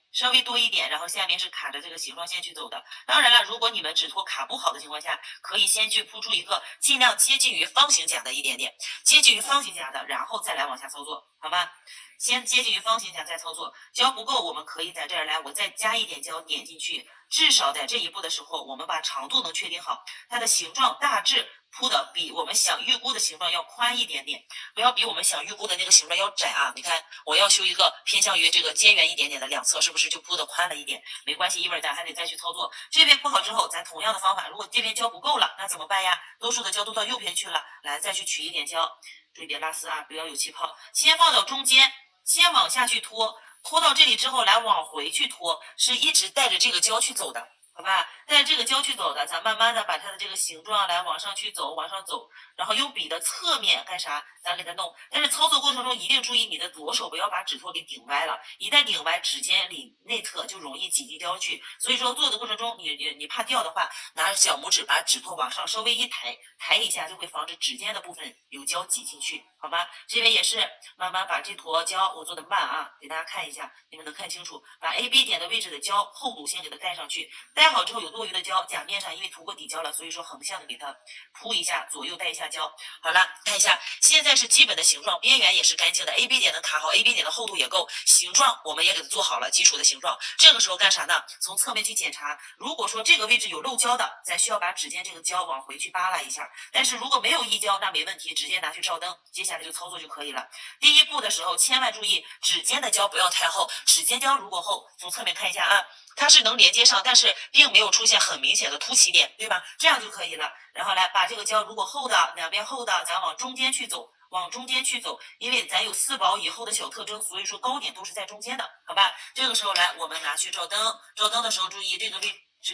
然后下面是卡着这个形状线去走的。当然了，如果你们指托卡不好的情况下，可以先去铺出一个尽量接近于方形甲的一点点，接近于方形甲的，然后再来往下操作，好吧？先接近于方形甲再操作，胶不够我们可以在这儿来，我再加一点胶点进去，至少在这一步的时候，我们把长度能确定好，它的形状大致铺的比我们想预估的形状要宽一点点，不要比我们想预估的那个形状要窄啊。你看，我要修一个偏向于这个尖圆一点点的两侧，是不是就铺的宽了一点？没关系，一会儿咱还得再去操作。这边铺好之后，咱同样的方法，如果这边胶不够了，那怎么办呀？多数的胶都到右边去了，来再去取一点胶，注意别拉丝啊，不要有气泡。先放到中间，先往下去拖，拖到这里之后来往回去拖，是一直带着这个胶去走的。好吧，带着这个胶去走的，咱慢慢的把它的这个形状来往上去走，往上走，然后用笔的侧面干啥？咱给它弄。但是操作过程中一定注意你的左手不要把指托给顶歪了，一旦顶歪，指尖里内侧就容易挤进胶去。所以说做的过程中，你怕掉的话，拿小拇指把指托往上稍微一抬，抬一下就会防止指尖的部分有胶挤进去，好吧？这边也是慢慢把这坨胶，我做的慢啊，给大家看一下，你们能看清楚，把 AB 点的位置的胶厚度先给它盖上去。盖好之后有多余的胶，甲面上因为涂过底胶了，所以说横向的给它铺一下，左右带一下胶。好了，看一下，现在是基本的形状，边缘也是干净的 ，AB 点能卡好 ，AB 点的厚度也够，形状我们也给它做好了，基础的形状。这个时候干啥呢？从侧面去检查，如果说这个位置有漏胶的，咱需要把指尖这个胶往回去扒拉一下。但是如果没有溢胶，那没问题，直接拿去照灯，接下来就操作就可以了。第一步的时候，千万注意指尖的胶不要太厚，指尖胶如果厚，从侧面看一下啊。它是能连接上，但是并没有出现很明显的凸起点，对吧？这样就可以了。然后来把这个胶，如果厚的两边厚的，咱往中间去走，往中间去走，因为咱有4薄以后的小特征，所以说高点都是在中间的，好吧？这个时候来，我们拿去照灯，照灯的时候注意这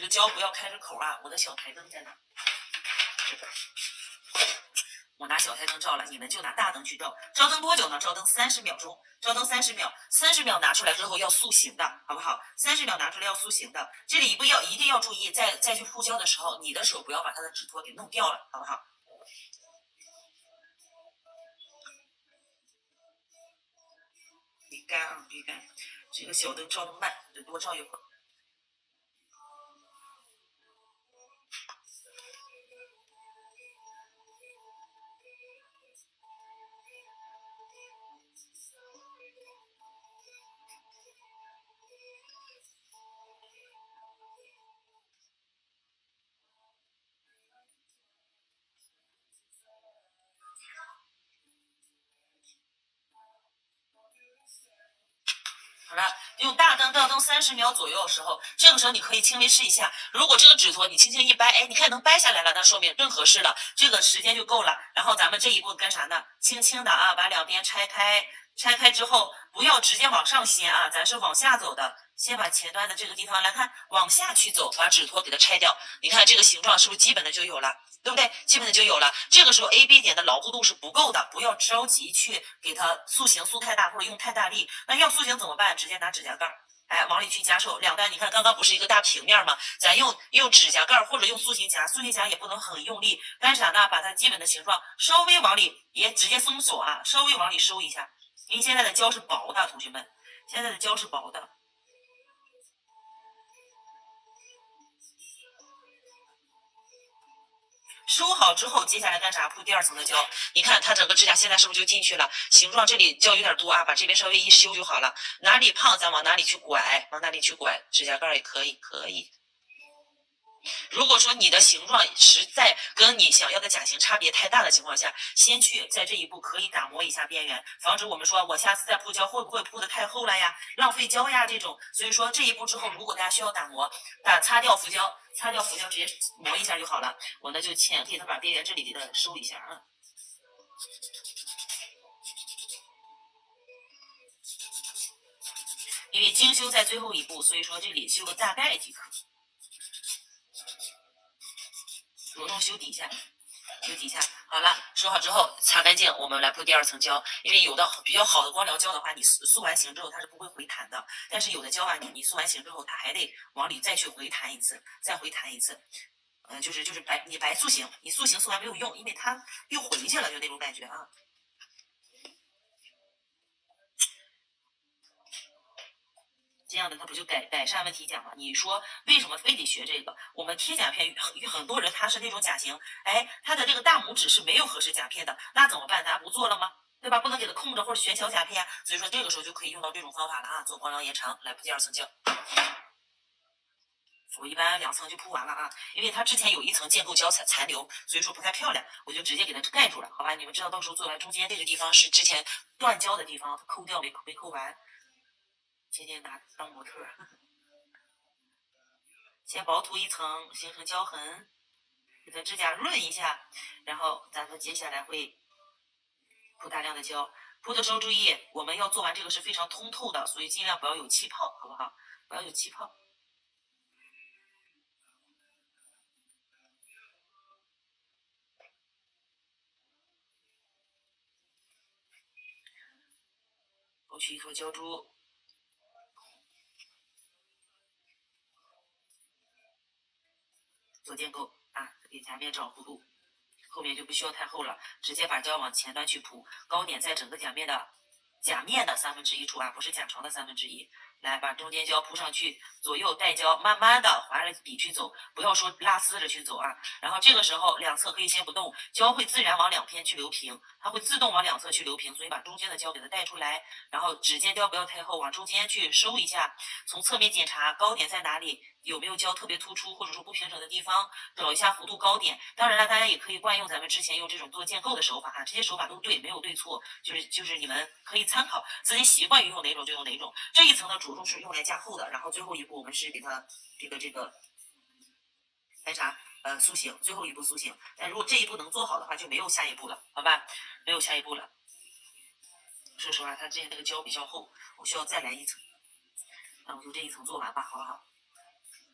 个胶不要开着口啊。我的小台灯在哪？这边。我拿小台灯照了，你们就拿大灯去照。照灯多久呢？照灯30秒钟，照灯30秒，30秒拿出来之后要塑形的，好不好？30秒拿出来要塑形的。这里一定要注意，再去铺胶的时候，你的手不要把它的指托给弄掉了，好不好？别干啊，别干！这个小灯照的慢，得多照一会儿。好了，用大灯照灯30秒左右的时候，这个时候你可以轻微试一下，如果这个指托你轻轻一掰，哎，你看能掰下来了，那说明任何事了，这个时间就够了。然后咱们这一步干啥呢？轻轻的啊，把两边拆开，拆开之后不要直接往上掀啊，咱是往下走的。先把前端的这个地方来看，往下去走，把指托给它拆掉。你看这个形状是不是基本的就有了？对不对？基本的就有了。这个时候 AB 点的牢固度是不够的，不要着急去给它塑形塑太大或者用太大力。那要塑形怎么办？直接拿指甲盖，哎，往里去夹手。两端你看刚刚不是一个大平面吗？咱用指甲盖或者用塑形夹，塑形夹也不能很用力，干啥呢？把它基本的形状稍微往里，别直接松手啊，稍微往里收一下。因为现在的胶是薄的，同学们，现在的胶是薄的。收好之后，接下来干啥？铺第2层的胶。你看它整个指甲现在是不是就进去了？形状这里胶有点多啊，把这边稍微一修就好了。哪里胖咱往哪里去拐，往哪里去拐。指甲盖也可以。如果说你的形状实在跟你想要的甲型差别太大的情况下，先去在这一步可以打磨一下边缘，防止我们说我下次再铺胶会不会铺的太厚了呀，浪费胶呀这种。所以说这一步之后，如果大家需要打磨，擦掉浮胶，直接磨一下就好了。我呢就给它把边缘这里给它收一下啊。因为精修在最后一步，所以说这里修个大概即可。着重修底下，好了，收好之后擦干净，我们来铺第2层胶。因为有的比较好的光疗胶的话，你塑完形之后它是不会回弹的，但是有的胶啊，你塑完形之后，它还得往里再去回弹一次，再回弹一次。就是白塑形，你塑形塑完没有用，因为它又回去了，就那种感觉啊。这样的它不就改善问题讲吗？你说为什么非得学这个？我们贴甲片很多人他是那种甲型，哎，他的这个大拇指是没有合适甲片的，那怎么办？大家不做了吗？对吧？不能给它空着或者选小甲片呀。所以说这个时候就可以用到这种方法了啊，做光疗延长，来铺第2层胶。我一般2层就铺完了啊，因为它之前有一层建构胶残留，所以说不太漂亮，我就直接给它盖住了，好吧？你们知道到时候做完中间这个地方是之前断胶的地方，抠掉没抠完，天天拿当模特。先薄涂一层，形成胶痕，给它指甲润一下，然后咱们接下来会铺大量的胶。铺的时候注意，我们要做完这个是非常通透的，所以尽量不要有气泡，好不好？不要有气泡。剥去一坨胶珠，做建构啊，给夹面找弧度。后面就不需要太厚了，直接把胶往前端去铺，高点在整个甲面的1/3处啊，不是甲床的1/3。来，把中间胶铺上去，左右带胶，慢慢的划着笔去走，不要说拉丝着去走啊。然后这个时候两侧可以先不动，胶会自然往两边去留平，它会自动往两侧去留平，所以把中间的胶给它带出来，然后指尖胶不要太厚，往中间去收一下，从侧面检查高点在哪里，有没有胶特别突出或者说不平整的地方，找一下弧度高点。当然了，大家也可以惯用咱们之前用这种做建构的手法啊，这些手法都对，没有对错，就是你们可以参考，自己习惯于用哪种就用哪种。这一层的着重是用来加厚的，然后最后一步我们是给它这个来啥塑形，最后一步塑形。但如果这一步能做好的话，就没有下一步了，好吧？没有下一步了。说实话，它之前那个胶比较厚，我需要再来一层。那我就这一层做完吧，好不好？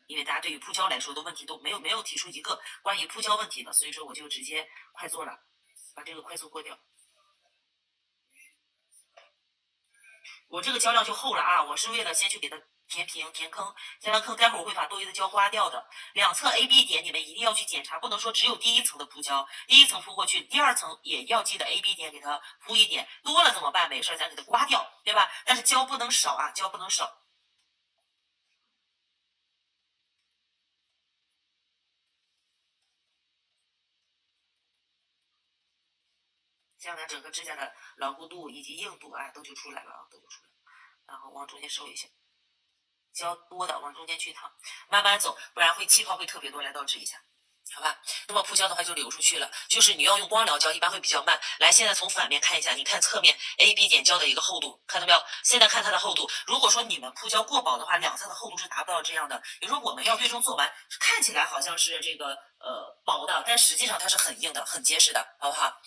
因为大家对于铺胶来说的问题都没有提出一个关于铺胶问题的，所以说我就直接快做了，把这个快速过掉。我这个胶料就厚了啊，我是为了先去给它填平填坑，填完坑待会儿我会把多余的胶刮掉的。两侧 AB 点你们一定要去检查，不能说只有第一层的铺胶，第一层铺过去，第二层也要记得 AB 点给它铺一点，多了怎么办？没事，咱给它刮掉，对吧？但是胶不能少啊，胶不能少。这样呢，整个指甲的牢固度以及硬度啊，都就出来了啊，都就出来了。然后往中间收一下，胶多的往中间去淌，慢慢走，不然会气泡会特别多，来倒置一下。好吧，那么铺胶的话就流出去了，就是你要用光疗胶，一般会比较慢。来，现在从反面看一下，你看侧面 AB 点胶的一个厚度，看到没有？现在看它的厚度，如果说你们铺胶过薄的话，两侧的厚度是达不到这样的。比如说我们要最终做完，看起来好像是这个薄的，但实际上它是很硬的、很结实的，好不好？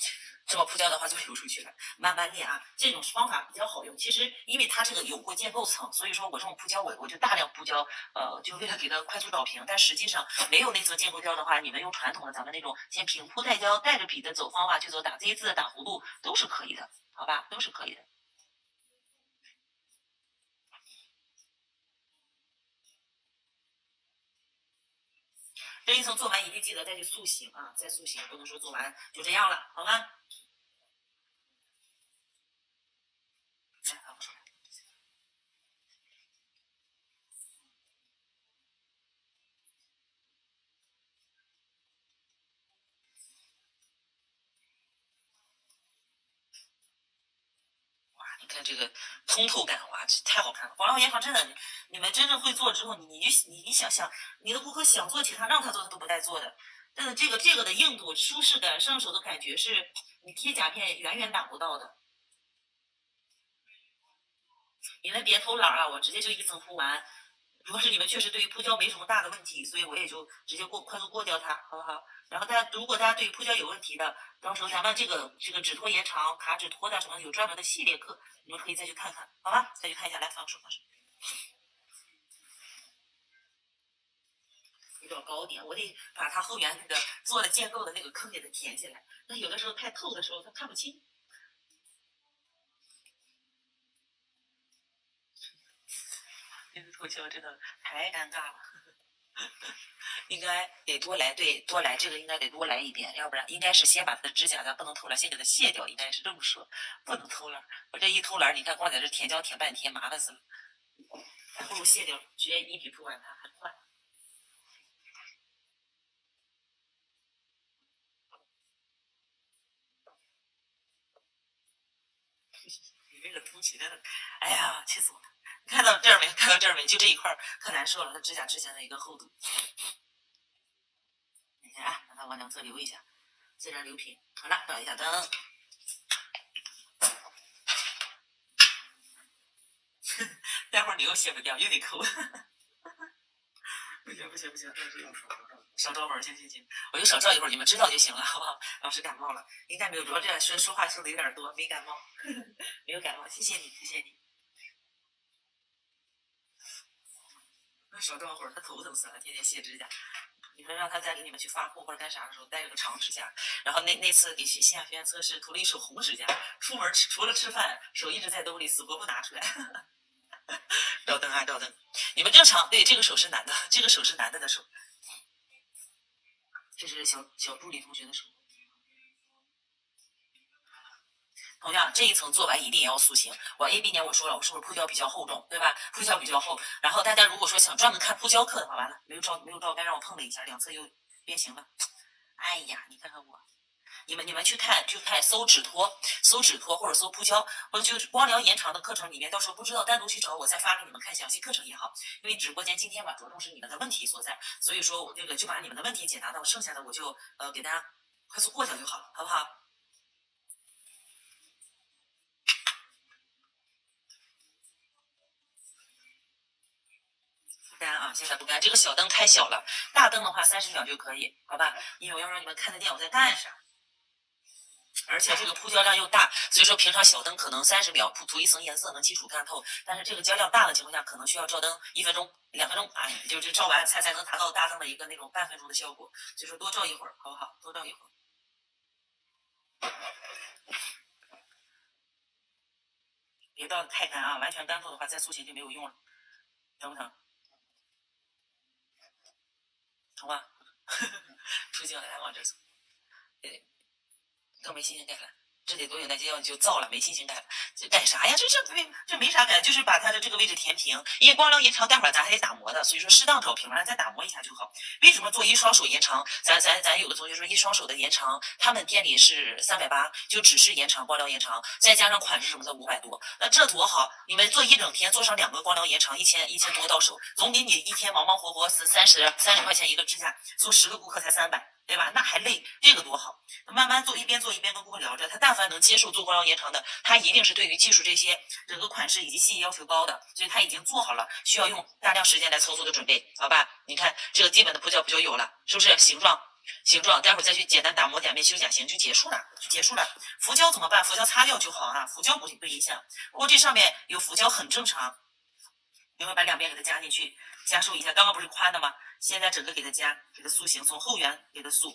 这么铺胶的话就流出去了，慢慢练啊，这种方法比较好用。其实因为它这个有过建构层，所以说我这种铺胶我就大量铺胶，就为了给它快速找平。但实际上没有那层建构胶的话，你们用传统的咱们那种先平铺带胶，带着笔的走方法去走，打 Z 字、打弧度都是可以的，好吧？都是可以的。这一层做完一定记得再去塑形啊，再塑形，不能说做完就这样了，好吗？来，好，出来。你看这个通透感，哇，这太好看了！广告延长真的，你们真正会做之后，你想想，你的顾客想做其他让他做他都不带做的。但是这个的硬度、舒适感、上手的感觉是你贴甲片远远达不到的。你们别偷懒啊，我直接就一层铺完。如果是你们确实对于铺胶没什么大的问题，所以我也就直接快速过掉它，好不好？然后如果大家对于铺胶有问题的，到时候咱们这个指托延长、卡指托的什么有专门的系列课，你们可以再去看看，好吧？再去看一下，来放手。有点高点，我得把它后面那个做了建构的那个坑给它填起来。那有的时候太透的时候，它看不清。这个头胶真的太尴尬了。应该得多来，对，多来这个应该得多来一遍，要不然应该是先把它的指甲，咱不能偷懒，先给它卸掉，应该是这么说，不能偷懒。我这一偷懒，你看光在这填胶填半天，麻烦死了，还不如卸掉，直接一笔铺完它还快。你这个凸起真的，哎呀，气死我了！你看到这儿没？看到这儿没？就这一块可难受了，它指甲之前的一个厚度。你看啊，让它往两侧留一下，自然留平。好了，倒一下灯。待会儿你又卸不掉，又得抠。不行不行不行，少照会儿，行行行，我就少照一会儿，你们知道就行了，好不好？老师感冒了，应该没有，主要这样说话说的有点多，没感冒，没有感冒，谢谢你，谢谢你。少照会儿，他头疼死了，天天卸指甲。你说让他再给你们去发货或者干啥的时候带着个长指甲，然后那次给线下学员测试涂了一手红指甲，出门除了吃饭，手一直在兜里，死活不拿出来。照灯啊，照灯！你们正常，对，这个手是男的，这个手是男的手，这是小助理同学的手。同样，这一层做完一定也要塑形。我 AB 年我说了，我是不是铺胶比较厚重，对吧？铺胶比较厚。然后大家如果说想专门看铺胶课的话，完了没有照干，让我碰了一下，两侧又变形了。哎呀，你看看我。你们去看搜指托或者搜铺胶，或者就是光疗延长的课程里面，到时候不知道单独去找我再发给你们看详细课程也好。因为直播间今天吧着重是你们的问题所在，所以说我这个就把你们的问题解答到，剩下的我就给大家快速过掉就好了，好不好？不干啊，现在不干，这个小灯太小了，大灯的话30秒就可以，好吧？因为我要让你们看得见我在干啥。而且这个铺胶量又大，所以说平常小灯可能30秒涂一层颜色能基础看透，但是这个胶量大的情况下，可能需要照灯1分钟、2分钟啊，就是照完才能达到大灯的一个那种半分钟的效果。所以说多照一会儿，好不好？多照一会儿。别照的太干啊，完全干透的话再塑形就没有用了。疼不疼？疼吧？出镜来往这走，更没心情干了。这得多有耐心，要就造了，没心情干了，这干啥呀？这没啥干，就是把它的这个位置填平。因为光疗延长，待会儿咱还得打磨的，所以说适当找平了再打磨一下就好。为什么做一双手延长？咱有个同学说一双手的延长，他们店里是380，就只是延长光疗延长，再加上款式什么的500多，那这多好！你们做一整天，做上2个光疗延长，1000多到手，总比你一天忙忙活活30块钱一个指甲，做10个顾客才300。对吧？那还累，这个多好！慢慢做，一边跟顾客聊着，他但凡能接受做光疗延长的，他一定是对于技术这些整个款式以及细节要求高的，所以他已经做好了需要用大量时间来操作的准备，好吧？你看这个基本的铺胶不就有了，是不是？形状，待会儿再去简单打磨甲面修甲型就结束了。浮胶怎么办？浮胶擦掉就好啊，浮胶不影响。不过这上面有浮胶很正常，你会把两边给它加进去，加收一下。刚刚不是宽的吗？现在整个给它加，给它塑形，从后缘给它塑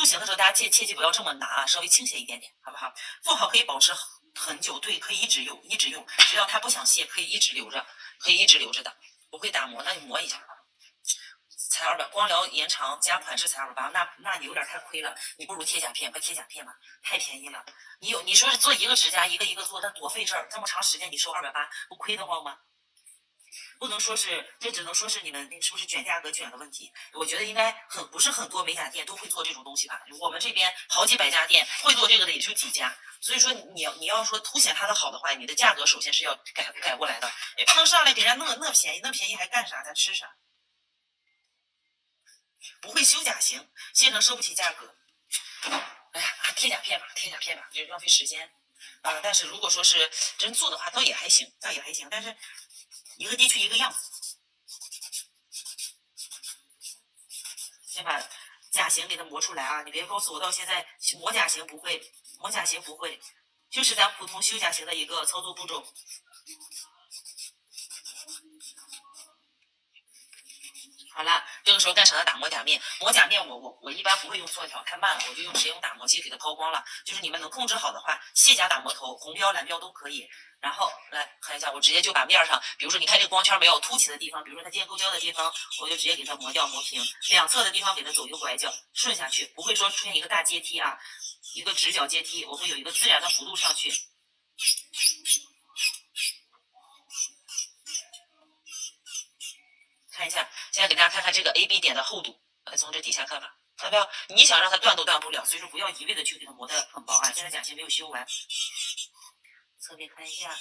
形的时候，大家切记不要这么拿啊，稍微倾斜一点点，好不好？做好可以保持很久，对，可以一直用，只要它不想卸，可以一直留着的。不会打磨，那你磨一下。才200，光疗延长加款式才280，那你有点太亏了，你不如贴甲片，快贴甲片吧，太便宜了。你说是做一个指甲一个一个做，那多费事儿，这么长时间你收280，不亏得慌吗？不能说是，这只能说是你们是不是卷价格卷的问题。我觉得应该不是很多美甲店都会做这种东西吧。我们这边好几百家店会做这个的也就几家，所以说你要说凸显它的好的话，你的价格首先是要改过来的，也不能上来给人家那便宜还干啥？咱吃啥？不会修甲型，现成收不起价格。哎呀，贴甲片吧，就浪费时间。但是如果说是真做的话，倒也还行，但是一个地区一个样子。先把甲型给它磨出来啊！你别告诉我到现在磨甲型不会，就是咱普通修甲型的一个操作步骤。好了，这个时候干啥呢？打磨甲面。磨甲面我一般不会用塑条，太慢了，我就用直接用打磨机给它抛光了。就是你们能控制好的话，卸甲打磨头，红标蓝标都可以。然后来看一下，我直接就把面上，比如说你看这个光圈没有凸起的地方，比如说它建构胶的地方，我就直接给它磨掉磨平。两侧的地方给它走一个拐角，顺下去，不会说出现一个大阶梯啊，一个直角阶梯，我会有一个自然的弧度上去。看一下，现在给大家看看这个 AB 点的厚度，来从这底下看看，看到没有？你想让它断都断不了，所以说不要一味的去给它磨得很薄啊。现在甲型没有修完，侧面看一下，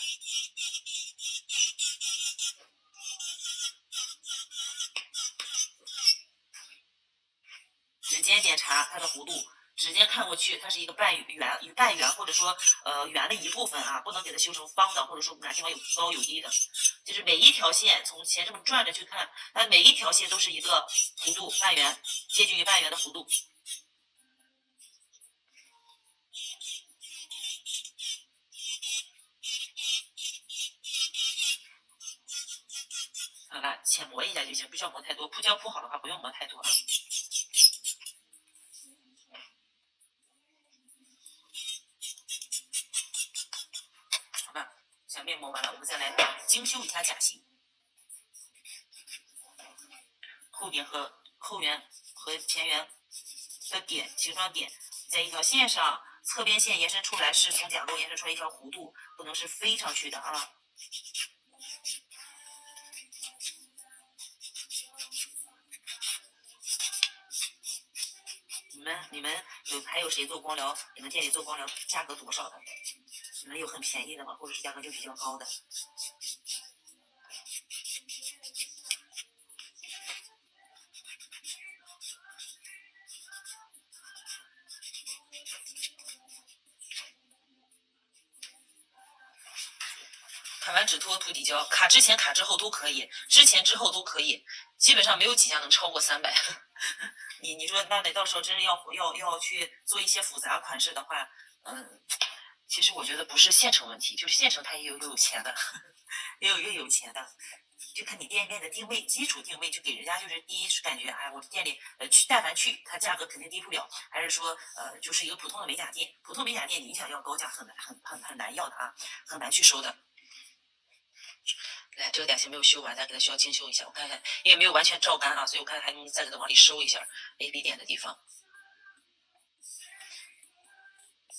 尖检查它的弧度，指尖看过去，它是一个半圆，或者说圆的一部分啊，不能给它修成方的，或者说哪地方有高有低的，就是每一条线从前这么转着去看，它每一条线都是一个弧度半圆，接近于半圆的弧度。好了，浅磨一下就行，不需要磨太多。铺胶铺好的话，不用磨太多啊。好吧，小面磨完了，我们再来精修一下甲型。后点和后缘和前缘的点形状点在一条线上，侧边线延伸出来是从甲沟延伸出来一条弧度，不能是飞上去的啊。你们还有谁做光疗？你们店里做光疗价格多少的？你们有很便宜的吗？或者是价格就比较高的？卡完指托涂底胶，卡之前卡之后都可以，之前之后都可以，基本上没有几家能超过300。你说那得到时候真是要去做一些复杂款式的话，其实我觉得不是现成问题，就是现成它也有钱的，也有钱的，就看你店面的定位，基础定位就给人家就是第一是感觉，哎，我店里但凡去，它价格肯定低不了，还是说就是一个普通的美甲店，普通美甲店你想要高价很难要的啊，很难去收的。来，这个甲型没有修完，咱给它需要精修一下。我看看，因为没有完全照干啊，所以我看还能再给它往里收一下 AB 点的地方。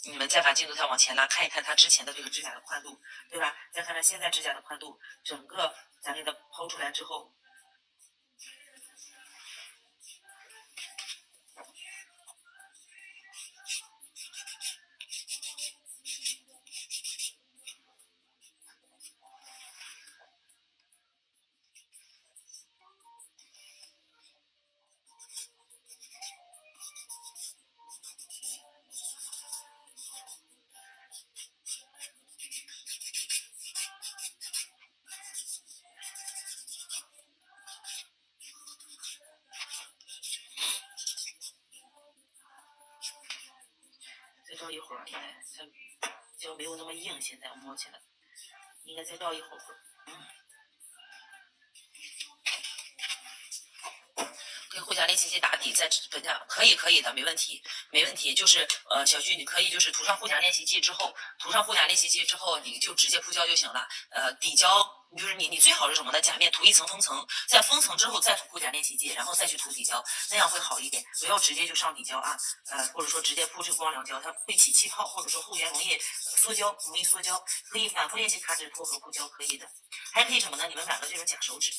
你们再把镜头再往前拉，看一看它之前的这个指甲的宽度，对吧？再看看现在指甲的宽度，整个咱给它剖出来之后，再照一会儿，应该它胶没有那么硬，现在摸起来应该再照一会儿。跟护甲练习机打底，在本下可以的，没问题，没问题。就是小旭，你可以就是涂上护甲练习剂之后，你就直接铺胶就行了。底胶就是你最好是什么呢？甲面涂一层封层，在封层之后再涂护甲练习剂，然后再去涂底胶，那样会好一点。不要直接就上底胶啊，或者说直接铺这个光疗胶，它会起气泡，或者说后缘容易缩胶，可以反复练习卡指托和铺胶，可以的。还可以什么呢？你们买个这种假手指。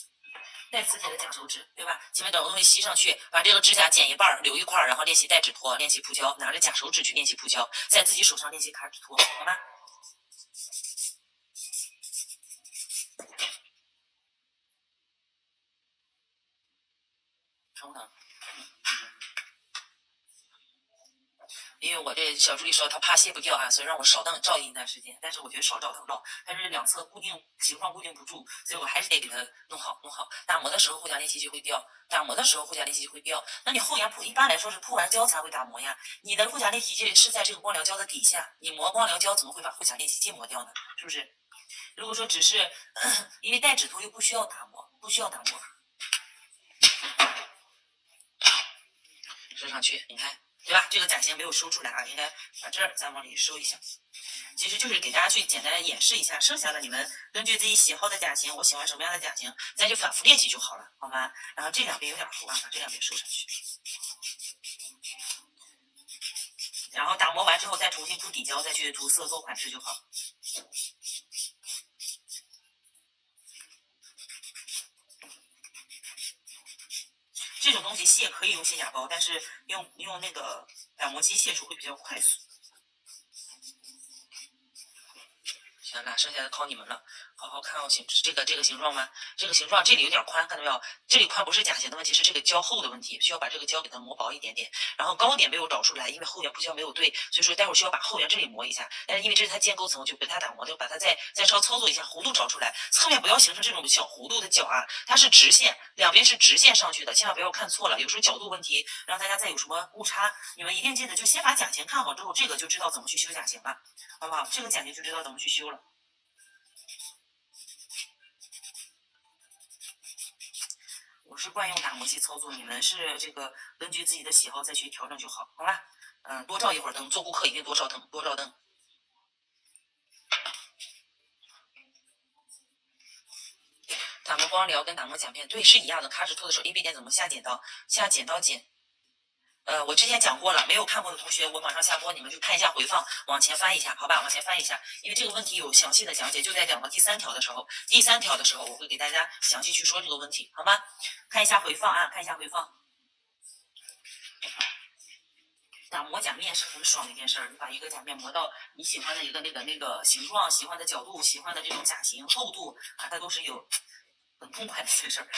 带磁铁的假手指，对吧？前面找个东西吸上去，把这个指甲剪一半留一块，然后练习带指托，练习铺胶，拿着假手指去练习铺胶，在自己手上练习卡指托，好吗？疼不疼？因为我这小助理说他怕卸不掉啊，所以让我少照一段时间。但是我觉得少照它不到，但是两侧形状固定不住，所以我还是得给它弄好。打磨的时候护甲练习就会掉，那你后沿铺一般来说是铺完胶才会打磨呀。你的护甲练习剂是在这个光疗胶的底下，你磨光疗胶怎么会把护甲练习剂磨掉呢？是不是？如果说只是因为带指头又不需要打磨，收上去，你看。对吧？这个甲型没有收出来啊，应该把这儿再往里收一下。其实就是给大家去简单演示一下，剩下的你们根据自己喜好的甲型，我喜欢什么样的甲型，再去反复练习就好了，好吗？然后这两边有点糊啊，把这两边收上去。然后打磨完之后再重新铺底胶，再去涂色做款式就好。这种东西卸可以用卸甲膏，但是用那个打磨机卸除会比较快速。行了，剩下的靠你们了，好好看哦，是这个形状吗？这个形状这里有点宽，看到没有？这里宽不是假形的问题，是这个胶厚的问题，需要把这个胶给它磨薄一点点。然后高点没有找出来，因为后缘不胶没有对，所以说待会儿需要把后缘这里磨一下。但是因为这是它建构层，我就给它打磨，就把它再稍操作一下，弧度找出来。侧面不要形成这种小弧度的角啊，它是直线，两边是直线上去的，千万不要看错了。有时候角度问题，让大家再有什么误差，你们一定记得就先把假形看好之后，这个就知道怎么去修假形了，好不好？这个假形就知道怎么去修了。我是惯用打磨机操作，你们是这个根据自己的喜好再去调整就好，好吧？多照一会儿灯，做顾客一定多照灯，多照灯。打磨光疗跟打磨甲片对是一样的，卡纸拖的时候 AB 点怎么下剪刀？下剪刀剪。我之前讲过了，没有看过的同学，我马上下播，你们就看一下回放，往前翻一下，好吧？往前翻一下，因为这个问题有详细的讲解，就在讲到第3条的时候，我会给大家详细去说这个问题，好吗？看一下回放啊，看一下回放。打磨甲面是很爽的一件事儿，你把一个甲面磨到你喜欢的一个那个形状、喜欢的角度、喜欢的这种甲型厚度啊，它都是有很痛快的一件事儿。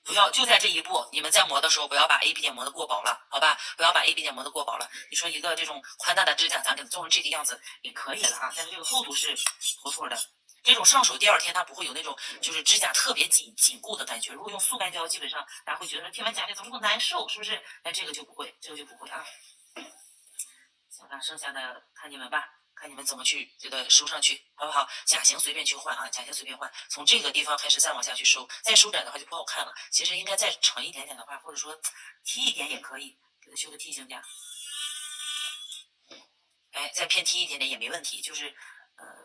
不要就在这一步，你们在磨的时候不要把 AB 点磨得过薄了，好吧？不要把 AB 点磨得过薄了。你说一个这种宽大的指甲，咱给它做成这个样子也可以了啊，但是这个厚度是妥妥的。这种上手第2天它不会有那种就是指甲特别紧固的感觉。如果用速干胶，基本上大家会觉得贴完甲片怎么那么难受，是不是？但这个就不会，啊。行了，剩下的看你们吧。看你们怎么去这个收上去，好不好？甲型随便去换啊，甲型随便换，从这个地方开始再往下去收，再收窄的话就不好看了。其实应该再长一点点的话，或者说踢一点也可以，给它修个梯形甲。哎，再偏踢一点点也没问题，就是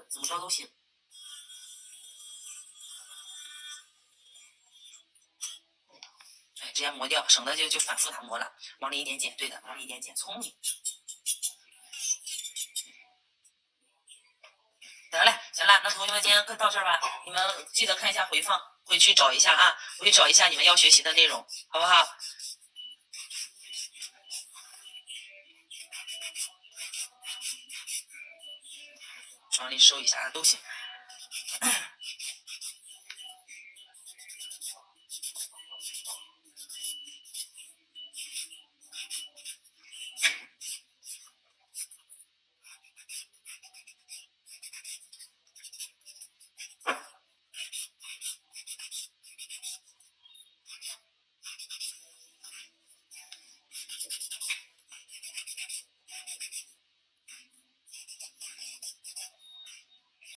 怎么着都行。哎，直接磨掉，省得就反复打磨了。往里一点剪，对的，往里一点剪，聪明。得嘞，行了，那同学们今天就到这儿吧。你们记得看一下回放，回去找一下啊，回去找一下你们要学习的内容，好不好？往里收一下啊，都行。